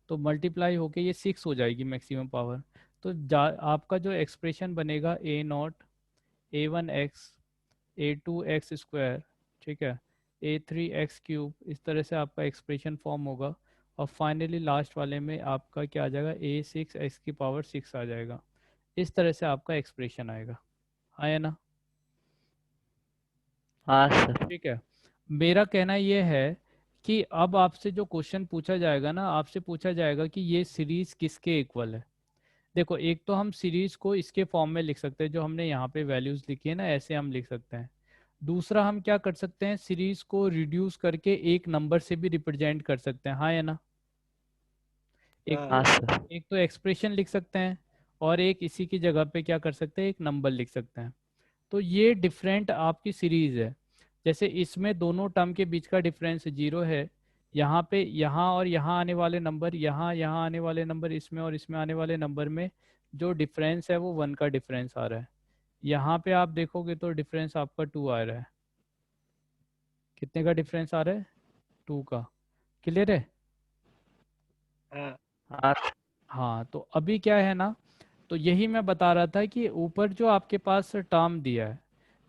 तो मल्टीप्लाई होके ये 6 हो जाएगी मैक्सिमम पावर। तो आपका जो एक्सप्रेशन बनेगा A0 A1x A2x², ठीक है, A3x³, इस तरह से आपका एक्सप्रेशन फॉर्म होगा, और फाइनली लास्ट वाले में आपका क्या आ जाएगा, A6 x की पावर 6 आ जाएगा। इस तरह से आपका एक्सप्रेशन आएगा, आया ना? हाँ सर। ठीक है। मेरा कहना यह है कि अब आपसे जो क्वेश्चन पूछा जाएगा ना, आपसे पूछा जाएगा कि ये सीरीज किसके इक्वल है। देखो, एक तो हम सीरीज को इसके फॉर्म में लिख सकते हैं, जो हमने यहाँ पे वैल्यूज लिखी है ना, ऐसे हम लिख सकते हैं। दूसरा हम क्या कर सकते हैं, सीरीज को रिड्यूस करके एक नंबर से भी रिप्रेजेंट कर सकते हैं, हाँ या ना? एक हाँ। तो हाँ सर। एक तो एक्सप्रेशन लिख सकते हैं, और एक इसी की जगह पे क्या कर सकते हैं, एक नंबर लिख सकते हैं। तो ये डिफरेंट आपकी सीरीज है। जैसे इसमें दोनों टर्म के बीच का डिफरेंस 0 है, यहाँ पे यहाँ और यहाँ आने वाले नंबर, यहाँ आने वाले नंबर, इसमें और इसमें आने वाले नंबर में जो डिफरेंस है वो 1 का डिफरेंस आ रहा है। यहाँ पे आप देखोगे तो डिफरेंस आपका 2 आ रहा है। कितने का डिफरेंस आ रहा है? 2 का। क्लियर है? हाँ हाँ हाँ, तो अभी क्या है ना, तो यही मैं बता रहा था कि ऊपर जो आपके पास टर्म दिया है,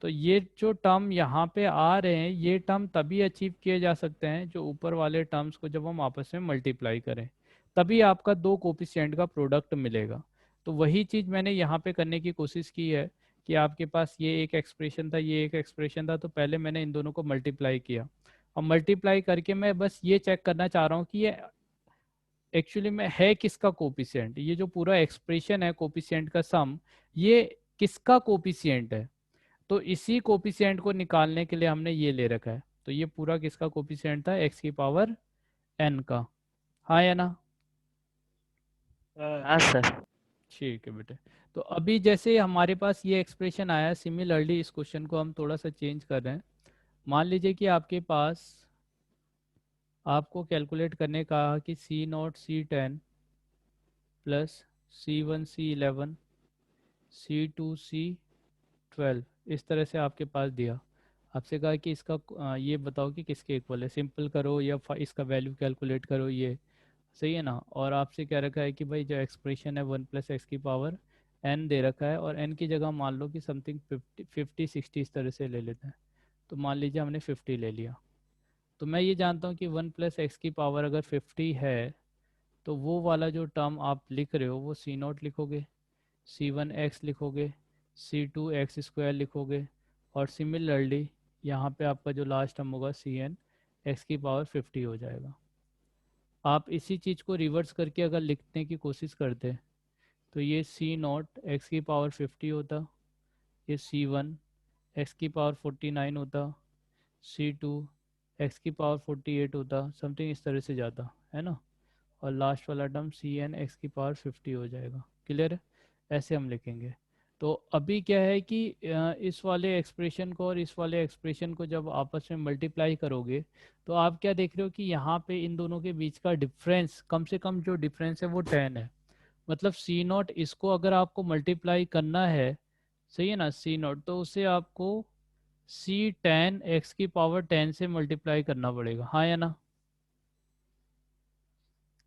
तो ये जो टर्म यहाँ पे आ रहे हैं, ये टर्म तभी अचीव किए जा सकते हैं जो ऊपर वाले टर्म्स को जब हम आपस में मल्टीप्लाई करें, तभी आपका दो कोफिशिएंट का प्रोडक्ट मिलेगा। तो वही चीज़ मैंने यहाँ पे करने की कोशिश की है कि आपके पास ये एक एक्सप्रेशन था, ये एक एक्सप्रेशन था, तो पहले मैंने इन दोनों को मल्टीप्लाई किया, और मल्टीप्लाई करके मैं बस ये चेक करना चाह रहा हूँ कि ये एक्चुअली में है किसका कोपिशिएंट। ये जो पूरा एक्सप्रेशन है कोपिशिएंट का सम, ये किसका कोपिशिएंट है। तो इसी कोपिशिएंट को निकालने के लिए हमने ये ले रखा है। तो ये पूरा किसका कोपिशिएंट था, x की पावर n का, हाँ या ना? हाँ। हाँ सर। ठीक है बेटे। तो अभी जैसे हमारे पास ये एक्सप्रेशन आया, सिमिलरली इस क्वेश्चन को हम थोड़ा सा चेंज कर रहे हैं। मान लीजिए कि आपके पास, आपको कैलकुलेट करने का कि C0 C10 plus C1 C11 C2 C12, इस तरह से आपके पास दिया। आपसे कहा कि इसका ये बताओ कि किसके इक्वल है, सिंपल करो या इसका वैल्यू कैलकुलेट करो, ये सही है ना? और आपसे क्या रखा है कि भाई जो एक्सप्रेशन है 1 + x की पावर n दे रखा है, और n की जगह मान लो कि समथिंग 50 60 इस तरह से ले लेते हैं। तो मान लीजिए हमने 50 ले लिया। तो मैं ये जानता हूँ कि 1 + x की पावर अगर 50 है, तो वो वाला जो टर्म आप लिख रहे हो वो C0 लिखोगे, C1x लिखोगे, C2x स्क्वायर लिखोगे, और सिमिलरली यहाँ पे आपका जो लास्ट टर्म होगा Cn x की पावर 50 हो जाएगा। आप इसी चीज़ को रिवर्स करके अगर लिखने की कोशिश करते तो ये C0 x की पावर 50 होता, ये C1 x की पावर 49 होता, C2 x की पावर 48 होता, समथिंग इस तरह से जाता है ना, और लास्ट वाला टर्म Cn x की पावर 50 हो जाएगा। क्लियर है? ऐसे हम लिखेंगे। तो अभी क्या है कि इस वाले एक्सप्रेशन को और इस वाले एक्सप्रेशन को जब आपस में मल्टीप्लाई करोगे तो आप क्या देख रहे हो कि यहाँ पे इन दोनों के बीच का डिफरेंस, कम से कम जो डिफरेंस है वो 10 है। मतलब C0 इसको अगर आपको मल्टीप्लाई करना है, सही है ना, C0, तो उसे आपको C10 x की पावर 10 से मल्टीप्लाई करना पड़ेगा, हाँ या ना,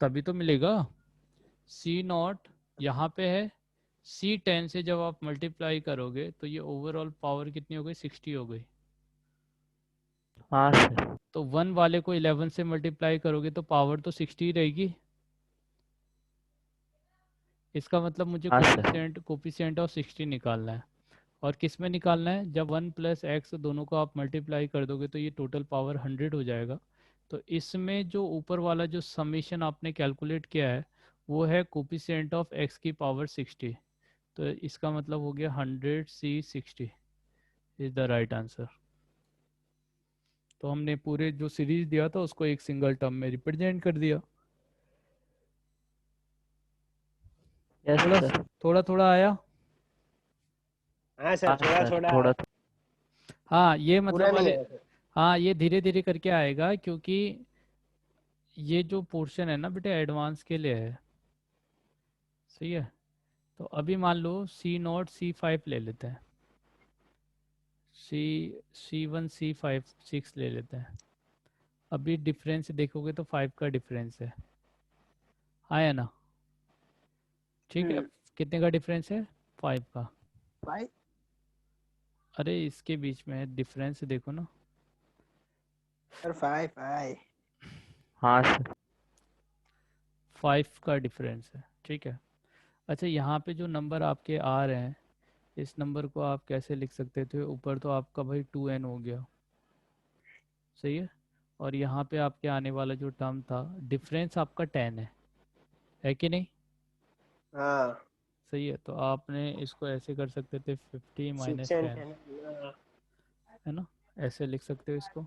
तभी तो मिलेगा। C0 यहाँ पे है, C10 से जब आप मल्टीप्लाई करोगे तो ये ओवरऑल पावर कितनी हो गई, 60 हो गई। हाँ सर। तो 1 वाले को 11 से मल्टीप्लाई करोगे तो पावर तो 60 ही रहेगी। इसका मतलब मुझे हाँ सर। कोफिशिएंट ऑफ 60 निकालना है। और किस में निकालना है? जब 1 प्लस एक्स दोनों को आप मल्टीप्लाई कर दोगे तो ये टोटल पावर 100 हो जाएगा। तो इसमें जो ऊपर वाला जो समीशन आपने कैलकुलेट किया है वो है कोफिशिएंट ऑफ एक्स की पावर 60। तो इसका मतलब हो गया 100C60 is the right answer. तो हमने पूरे जो सीरीज दिया था उसको एक सिंगल टर्म में रिप्रेजेंट कर दिया। यस थोड़ा सर। थोड़ा थोड़ा आया। हाँ सर, हाँ थोड़ा सर, थोड़ा थोड़ा हाँ ये पूरा मतलब नहीं अरे, आया सर। हाँ ये धीरे धीरे करके आएगा, क्योंकि ये जो पोर्शन है ना बेटे एडवांस के लिए है, सही है। तो अभी मान लो C0 C5 ले लेते हैं, C1 C5 6 ले लेते हैं। अभी डिफरेंस देखोगे तो 5 का डिफरेंस है, आया ना, ठीक है। कितने का डिफरेंस है? 5 का। भाई अरे इसके बीच में डिफरेंस देखो ना, सर 5 5 हाँ सर। 5 का डिफरेंस है, ठीक है। अच्छा यहाँ पे जो नंबर आपके आ रहे हैं, इस नंबर को आप कैसे लिख सकते थे? ऊपर तो आपका भाई 2n हो गया, सही है। और यहाँ पे आपके आने वाला जो टर्म था, डिफरेंस आपका 10 है कि नहीं? हाँ, सही है। तो आपने इसको ऐसे कर सकते थे 50 6 माइनस and 10, 10। है ना, ऐसे लिख सकते हो इसको,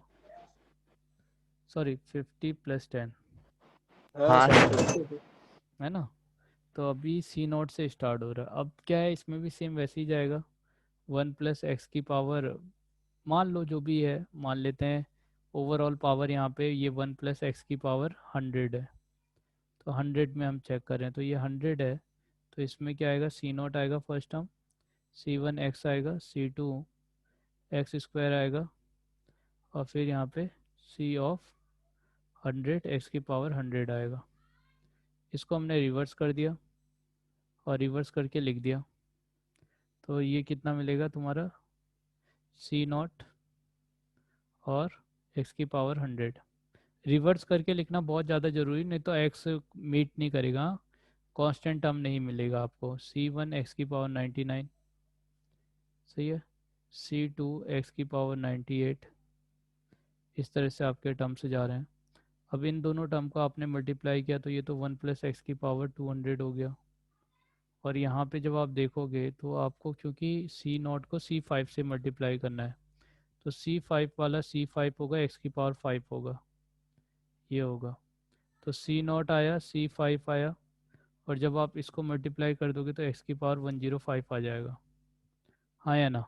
सॉरी 50 प्लस 10, हाँ हाँ सर, सर। 50। है ना। तो अभी C0 से स्टार्ट हो रहा है। अब क्या है, इसमें भी सेम वैसे ही जाएगा। 1 प्लस एक्स की पावर, मान लो जो भी है, मान लेते हैं ओवरऑल पावर यहाँ पे ये 1 प्लस एक्स की पावर 100 है। तो 100 में हम चेक करें तो ये 100 है। तो इसमें क्या आएगा, C0 आएगा फर्स्ट टर्म, C1 एक्स आएगा, C2 एक्स स्क्वायर आएगा, और फिर यहाँ पे C ऑफ 100 एक्स की पावर 100 आएगा। इसको हमने रिवर्स कर दिया और रिवर्स करके लिख दिया। तो ये कितना मिलेगा तुम्हारा, C0 और एक्स की पावर 100। रिवर्स करके लिखना बहुत ज़्यादा ज़रूरी, नहीं तो एक्स मीट नहीं करेगा, कांस्टेंट टर्म नहीं मिलेगा आपको। C1 एक्स की पावर 99, सही है, C2 एक्स की पावर 98, इस तरह से आपके टर्म से जा रहे हैं। अब इन दोनों टर्म को आपने मल्टीप्लाई किया तो ये तो 1 प्लस एक्स की पावर 200 हो गया। और यहाँ पे जब आप देखोगे तो आपको, क्योंकि C0 को C5 से मल्टीप्लाई करना है, तो C5 वाला C5 होगा, एक्स की पावर 5 होगा, ये होगा। तो C0 आया, C5 आया, और जब आप इसको मल्टीप्लाई कर दोगे तो एक्स की पावर 105 आ जाएगा, हाँ या ना,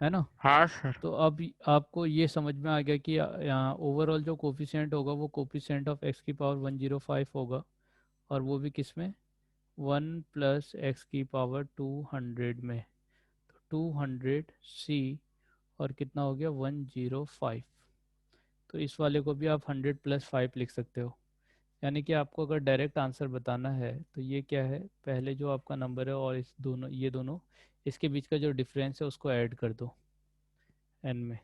है ना। हाँ सर। तो अब आपको ये समझ में आ गया कि यहाँ ओवरऑल जो कोफिशिएंट होगा वो कोफिशिएंट ऑफ एक्स की पावर 105 होगा, और वो भी किस में, 1 प्लस एक्स की पावर 200 में। तो 200C और कितना हो गया, 105। तो इस वाले को भी आप 100 प्लस 5 लिख सकते हो। यानी कि आपको अगर डायरेक्ट आंसर बताना है तो ये क्या है, पहले जो आपका नंबर है और इस दोनों, ये दोनों, इसके बीच का जो डिफरेंस है उसको ऐड कर दो n में।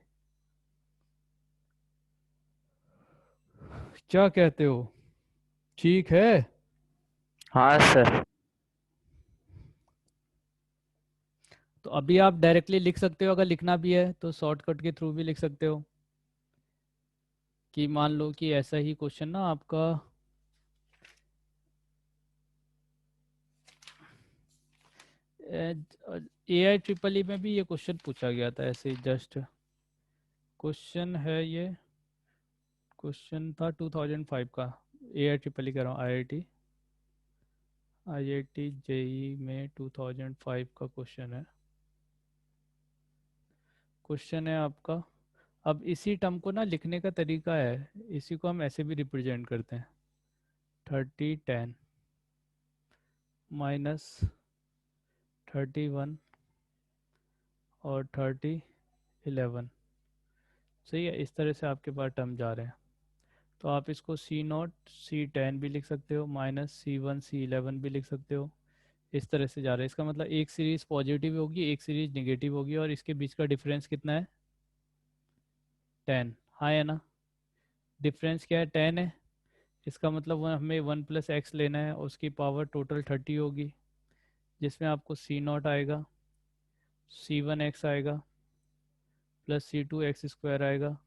क्या कहते हो, ठीक है? हाँ सर। तो अभी आप डायरेक्टली लिख सकते हो, अगर लिखना भी है तो शॉर्टकट के थ्रू भी लिख सकते हो कि मान लो कि ऐसा ही क्वेश्चन ना आपका AI EEE में भी ये क्वेश्चन पूछा गया था ऐसे ही जस्ट। क्वेश्चन है ये, क्वेश्चन था 2005 का, AI EEE कह रहा हूँ, IIT JEE में 2005 का क्वेश्चन है। क्वेश्चन है आपका, अब इसी टर्म को ना लिखने का तरीका है, इसी को हम ऐसे भी रिप्रेजेंट करते हैं, 3010 माइनस 31 और 3011, सही है। इस तरह से आपके पास टर्म जा रहे हैं, तो आप इसको C0 C10 भी लिख सकते हो, माइनस C1 C11 भी लिख सकते हो। इस तरह से जा रहा है, इसका मतलब एक सीरीज पॉजिटिव होगी, एक सीरीज नेगेटिव होगी, और इसके बीच का डिफरेंस कितना है, 10। हाँ है ना, डिफरेंस क्या है, 10 है। इसका मतलब हमें 1 + x लेना है, उसकी पावर टोटल 30 होगी, जिसमें आपको C0 आएगा, C1x आएगा, प्लस C2x² आएगा,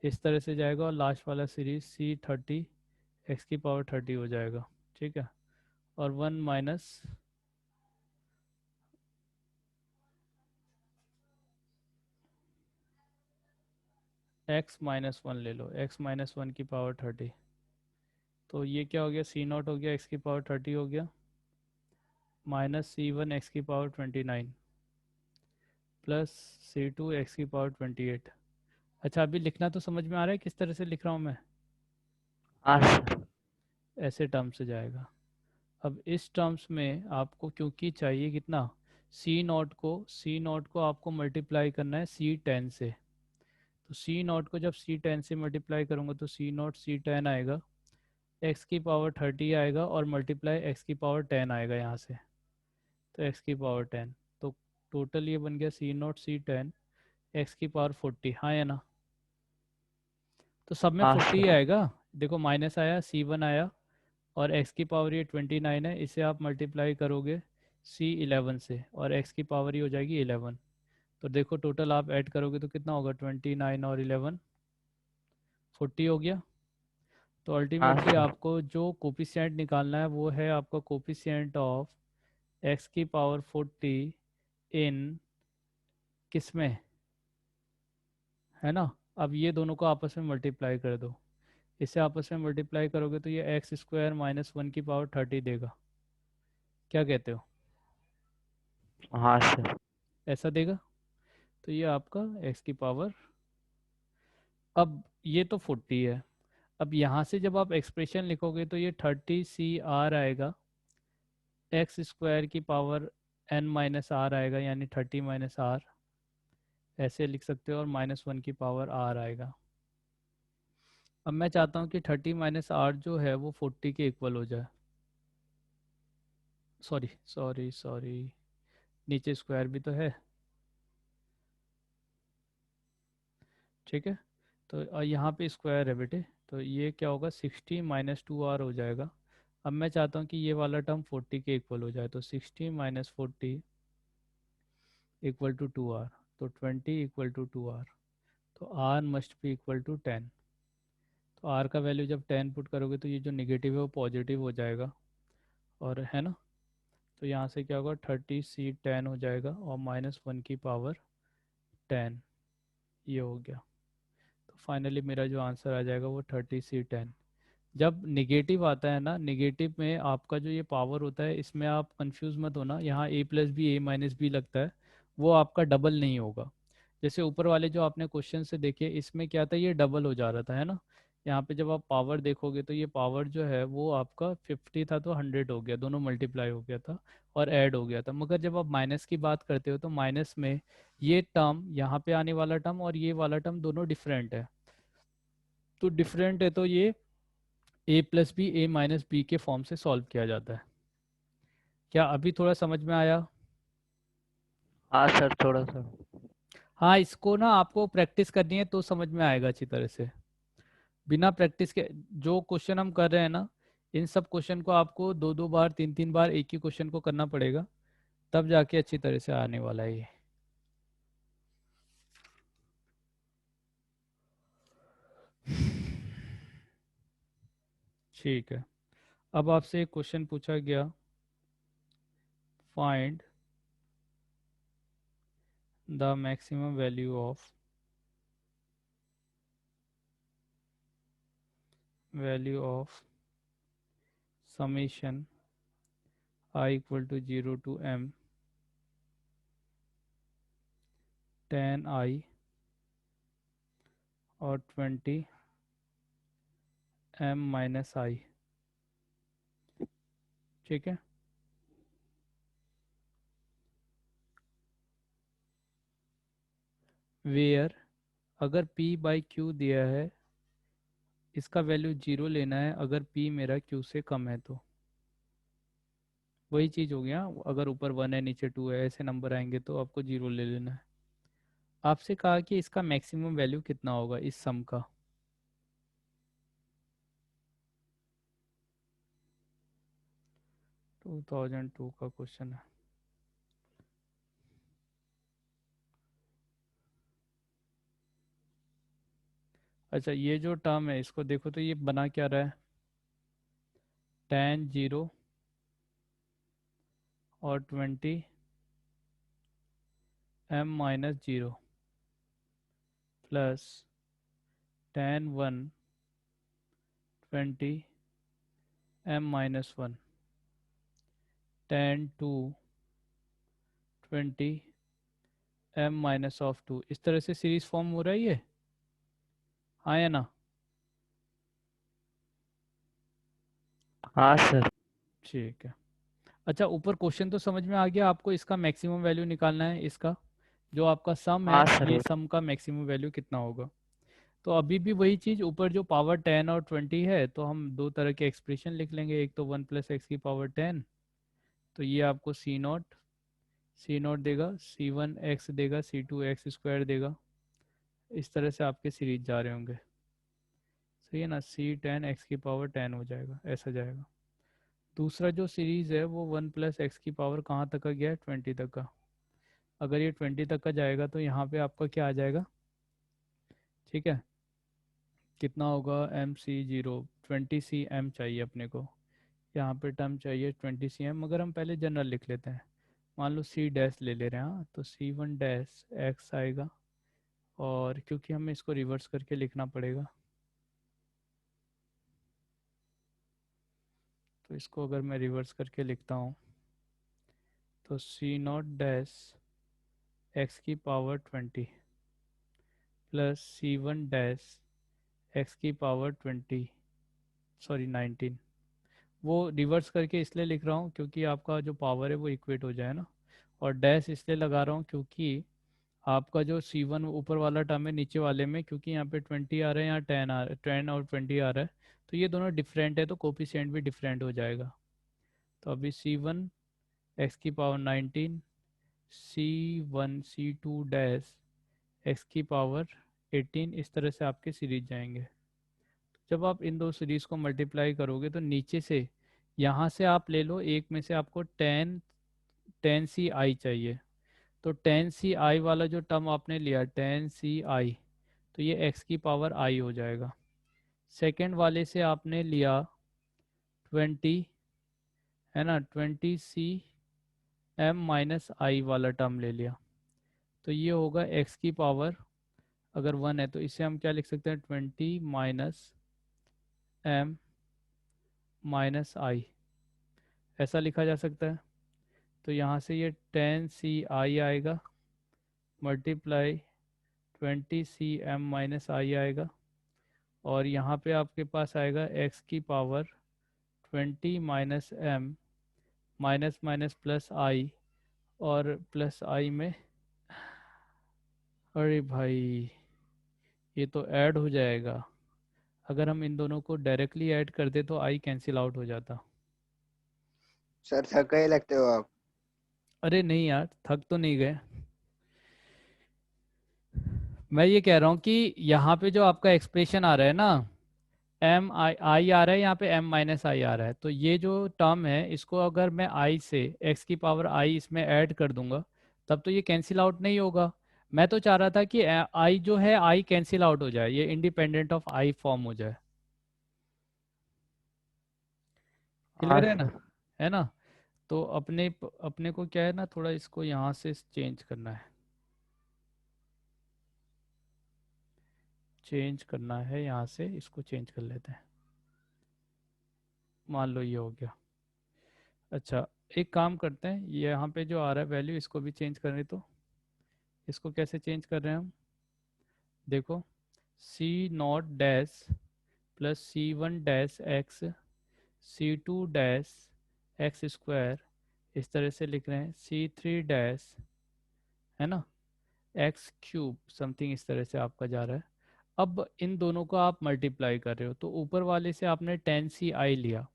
इस तरह से जाएगा, और लास्ट वाला सीरीज C30 x⁻30 हो जाएगा, ठीक है। और 1 माइनस x-1 ले लो, x-1 की पावर 30, तो ये क्या हो गया, C0 हो गया x⁻30 हो गया, minus C1 x⁻29 plus C2 x⁻28। अच्छा, अभी लिखना तो समझ में आ रहा है किस तरह से लिख रहा हूँ मैं, हाँ सर। ऐसे टर्म से जाएगा। अब इस टर्म्स में आपको क्योंकि चाहिए कितना, C0 को आपको मल्टीप्लाई करना है C10 से, तो C0 को जब C10 से मल्टीप्लाई करूँगा तो C0 C10 आएगा, x⁻30 आएगा, और मल्टीप्लाई x⁻10 आएगा यहाँ से, तो x⁻10, तो टोटल ये बन गया C0 C10 x⁻40। हाँ है ना, तो सब में हाँ 40 ही सर। आएगा। देखो माइनस आया, C1 आया, और x की पावर ये 29 है, इसे आप मल्टीप्लाई करोगे C11 से, और x की पावर ही हो जाएगी 11। तो देखो टोटल आप ऐड करोगे तो कितना होगा, 29 और 11 40 हो गया। तो हाँ अल्टीमेटली सर। आपको जो कोफिशिएंट निकालना है वो है आपका कोफिशिएंट ऑफ x⁻40 इन किसमें, है ना। अब ये दोनों को आपस में मल्टीप्लाई कर दो, इसे आपस में मल्टीप्लाई करोगे तो ये x² - 1 की पावर 30 देगा, क्या कहते हो, हाँ सर। ऐसा देगा। तो ये आपका x की पावर, अब ये तो 40 है। अब यहाँ से जब आप एक्सप्रेशन लिखोगे तो ये 30 CR आएगा, x² की पावर n-r आएगा, यानी 30 - r, ऐसे लिख सकते हो, और -1 की पावर r आएगा। अब मैं चाहता हूँ कि 30 - r जो है वो 40 के इक्वल हो जाए, सॉरी सॉरी सॉरी, नीचे स्क्वायर भी तो है, ठीक है। तो यहाँ पे स्क्वायर है बेटे, तो ये क्या होगा, 60 - 2r हो जाएगा। अब मैं चाहता हूँ कि ये वाला टर्म 40 के इक्वल हो जाए, तो 60 - 40 इक्वल टू 2r, तो 20 इक्वल टू 2r, तो r must be equal to 10। तो r का वैल्यू जब 10 पुट करोगे तो ये जो निगेटिव है वो पॉजिटिव हो जाएगा, और है ना, तो यहाँ से क्या होगा, 30 C10 हो जाएगा, और -1 की पावर 10, ये हो गया। तो फाइनली मेरा जो आंसर आ जाएगा वो 30 C10। जब निगेटिव आता है ना, निगेटिव में आपका जो ये पावर होता है, इसमें आप कंफ्यूज मत होना, यहाँ a+b लगता है, वो आपका डबल नहीं होगा। जैसे ऊपर वाले जो आपने क्वेश्चन से देखे, इसमें क्या था, ये डबल हो जा रहा था, है ना। यहाँ पे जब आप पावर देखोगे तो ये पावर जो है वो आपका 50 था तो 100 हो गया, दोनों मल्टीप्लाई हो गया था और ऐड हो गया था। मगर जब आप माइनस की बात करते हो तो माइनस में ये टर्म, यहाँ पे आने वाला टर्म और ये वाला टर्म दोनों डिफरेंट है, तो डिफरेंट है तो ये a+b a-b के फॉर्म से सॉल्व किया जाता है। क्या अभी थोड़ा समझ में आया। हाँ सर, थोड़ा सा। हाँ, इसको ना आपको प्रैक्टिस करनी है तो समझ में आएगा अच्छी तरह से, बिना प्रैक्टिस के जो क्वेश्चन हम कर रहे हैं ना, इन सब क्वेश्चन को आपको 2-2 बार 3-3 बार एक ही क्वेश्चन को करना पड़ेगा, तब जाके अच्छी तरह से आने वाला है ये। ठीक है, अब आपसे एक क्वेश्चन पूछा गया, find the maximum value of summation I equal to 0 to m tan I और 20 m minus I। ठीक है, वेयर अगर p बाई q दिया है, इसका वैल्यू 0 लेना है अगर p मेरा q से कम है तो। वही चीज़ हो गया, अगर ऊपर 1 है नीचे 2 है, ऐसे नंबर आएंगे तो आपको 0 ले लेना है। आपसे कहा कि इसका मैक्सिमम वैल्यू कितना होगा इस सम का। टू 2002 का क्वेश्चन है। अच्छा, ये जो टर्म है इसको देखो तो ये बना क्या रहा है, tan 0 और 20 m minus 0 plus tan 1 20 m minus 1 tan 2 20 m minus of 2। इस तरह से सीरीज फॉर्म हो रहा है ये, हाँ या ना? हाँ सर। ठीक है। अच्छा, ऊपर क्वेश्चन तो समझ में आ गया आपको, इसका मैक्सिमम वैल्यू निकालना है, इसका जो आपका सम है हाँ सर। ये सम का मैक्सिमम वैल्यू कितना होगा। तो अभी भी वही चीज़, ऊपर जो पावर 10 और 20 है तो हम दो तरह के एक्सप्रेशन लिख लेंगे, एक तो 1 प्लस एक्स की पावर 10, तो ये आपको सी नॉट देगा, C1 एक्स देगा, C2 एक्स स्क्वायर देगा। इस तरह से आपके सीरीज जा रहे होंगे, सही है ना, C10 एक्स की पावर 10 हो जाएगा, ऐसा जाएगा। दूसरा जो सीरीज़ है वो 1 प्लस एक्स की पावर कहाँ तक का गया है, 20 तक का। अगर ये 20 तक का जाएगा तो यहाँ पे आपका क्या आ जाएगा, ठीक है, कितना होगा, MC0 20cm चाहिए अपने को, यहाँ पे टर्म चाहिए 20cm, मगर हम पहले जनरल लिख लेते हैं। मान लो C डैश ले ले रहे हैं, हाँ, तो C1 डैश एक्स आएगा, और क्योंकि हमें इसको रिवर्स करके लिखना पड़ेगा तो इसको अगर मैं रिवर्स करके लिखता हूँ तो C0 डैश एक्स की power 20 plus C1 dash x की पावर 19। वो रिवर्स करके इसलिए लिख रहा हूँ क्योंकि आपका जो पावर है वो इक्वेट हो जाए ना, और डैश इसलिए लगा रहा हूँ क्योंकि आपका जो C1 ऊपर वाला टर्म है नीचे वाले में, क्योंकि यहाँ पे 20 आ रहा है, यहाँ 10 और 20 आ रहा है, तो ये दोनों डिफरेंट है तो कोफिशिएंट भी डिफरेंट हो जाएगा। तो अभी C1 एक्स की पावर 19 C2 डैश एक्स की पावर 18, इस तरह से आपके सीरीज जाएंगे। जब आप इन दो सीरीज को मल्टीप्लाई करोगे तो नीचे से यहाँ से आप ले लो, एक में से आपको टेन सी आई चाहिए, तो टेन सी आई वाला जो टर्म आपने लिया टेन सी आई, तो ये एक्स की पावर आई हो जाएगा। सेकेंड वाले से आपने लिया 20, है ना, 20cm माइनस आई वाला टर्म ले लिया, तो ये होगा एक्स की पावर, अगर 1 है तो इसे हम क्या लिख सकते हैं, 20 माइनस m माइनस आई, ऐसा लिखा जा सकता है। तो यहाँ से ये 10ci आएगा मल्टीप्लाई 20cm माइनस आई आएगा, और यहाँ पे आपके पास आएगा x की power 20 minus m minus minus plus I, और प्लस आई में, अरे भाई ये तो ऐड हो जाएगा, अगर हम इन दोनों को डायरेक्टली ऐड कर दे तो आई कैंसिल आउट हो जाता। सर थक ही लगते हो आप। अरे नहीं यार, थक तो नहीं गए, मैं ये कह रहा हूँ कि यहाँ पे जो आपका एक्सप्रेशन आ रहा है ना एम आई आ रहा है, यहाँ पे एम माइनस आई आ रहा है, तो ये जो टर्म है इसको अगर मैं आई से एक्स की पावर आई इसमें ऐड कर दूंगा तब तो ये कैंसिल आउट नहीं होगा। मैं तो चाह रहा था कि आई जो है आई कैंसिल आउट हो जाए, ये इंडिपेंडेंट ऑफ आई फॉर्म हो जाए। हाँ क्लियर है ना? सर। है ना? तो अपने को क्या है ना, थोड़ा इसको यहाँ से चेंज करना है, यहाँ से इसको चेंज कर लेते हैं। मान लो ये हो गया। अच्छा, एक काम करते हैं, ये यहाँ पे जो आ रहा है वैल्यू इसको भी चेंज करें, तो इसको कैसे चेंज कर रहे हैं हम? देखो, C not dash plus C one dash X C two dash X square, इस तरह से लिख रहे हैं, सी थ्री डैश, है ना, एक्स क्यूब समथिंग, इस तरह से आपका जा रहा है। अब इन दोनों को आप मल्टीप्लाई कर रहे हो, तो ऊपर वाले से आपने टेन सी आई लिया,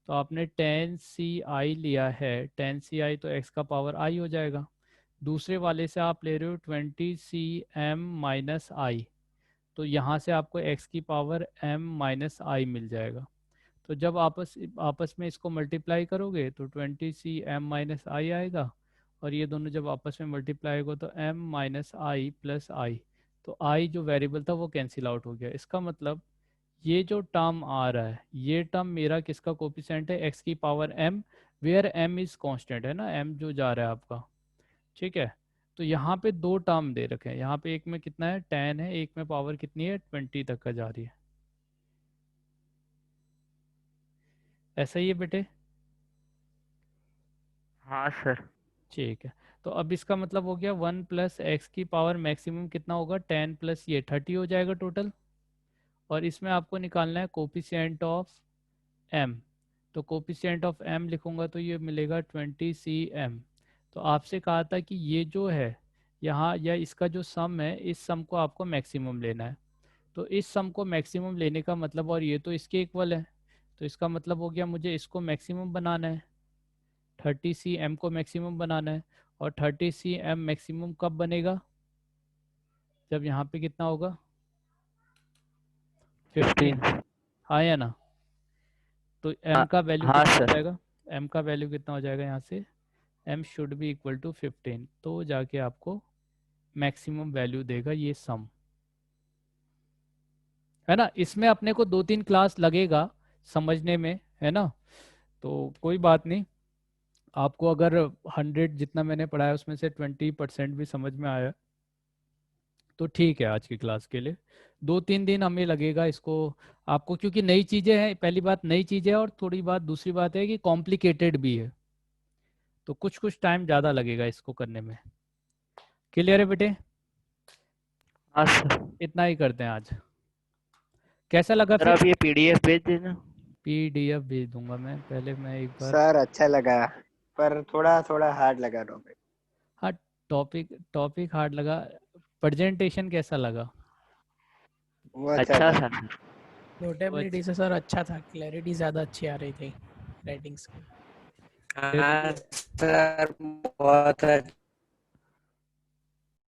तो आपने टेन सी आई लिया है, टेन सी आई तो एक्स का पावर आई हो जाएगा। दूसरे वाले से आप ले रहे हो 20 cm माइनस आई, तो यहाँ से आपको x की पावर m माइनस आई मिल जाएगा। तो जब आपस आपस में इसको मल्टीप्लाई करोगे तो 20 cm माइनस आई आएगा, और ये दोनों जब आपस में मल्टीप्लाई होगा तो m माइनस आई प्लस आई, तो आई जो वेरिएबल था वो कैंसिल आउट हो गया। इसका मतलब ये जो टर्म आ रहा है ये टर्म मेरा किसका कोफिशिएंट है? x की power m, where m is constant, है ना, m जो जा रहा है आपका। ठीक है, तो यहाँ पे दो टर्म दे रखे हैं, यहाँ पे एक में कितना है 10 है, एक में पावर कितनी है 20 तक का जा रही है। ऐसा ही है बेटे? हाँ सर। ठीक है, तो अब इसका मतलब हो गया 1 प्लस एक्स की पावर मैक्सिमम कितना होगा 10 प्लस ये 30 हो जाएगा टोटल, और इसमें आपको निकालना है कोफिशिएंट ऑफ m, तो कोफिशिएंट ऑफ m लिखूंगा तो ये मिलेगा 20 cm। तो आपसे कहा था कि ये जो है यहाँ या इसका जो सम है इस सम को आपको मैक्सिमम लेना है, तो इस सम को मैक्सिमम लेने का मतलब, और ये तो इसके इक्वल है, तो इसका मतलब हो गया मुझे इसको मैक्सिमम बनाना है, 30 cm को मैक्सिमम बनाना है। और 30 cm मैक्सिमम कब बनेगा? जब यहाँ पे कितना होगा 15, 15। हाँ या ना? तो m हाँ का वैल्यू हाँ कितना हो सर। जाएगा? m का वैल्यू कितना हो जाएगा यहाँ से? m should be equal to 15, तो जाके आपको मैक्सिमम वैल्यू देगा ये सम, है ना। इसमें अपने को 2-3 क्लास लगेगा समझने में, है ना, तो कोई बात नहीं। आपको अगर 100 जितना मैंने पढ़ाया उसमें से 20% भी समझ में आया तो ठीक है आज की क्लास के लिए। 2-3 दिन हमें लगेगा इसको आपको, क्योंकि नई चीज़ें हैं, पहली बात नई चीज़ें है, और थोड़ी बात दूसरी बात है कि कॉम्प्लिकेटेड भी है, तो कुछ कुछ टाइम ज़्यादा लगेगा इसको करने में। क्लियर है बेटे? हाँ सर। इतना ही करते हैं आज। कैसा लगा सर फिर? आप ये पीडीएफ भेज देना। PDF भेज दूंगा मैं, पहले मैं एक बार। सर अच्छा लगा, पर थोड़ा थोड़ा हार्ड लगा टॉपिक। हाँ, टॉपिक हार्ड लगा। प्रेजेंटेशन कैसा लगा? वो अच्छा अच्छा था। सर। नोटेबिलिटी से सर अच्छा था, क्लैरिटी ज़्यादा अच्छी आ रही थी राइटिंग्स की। हाँ सर बहुत अच्छा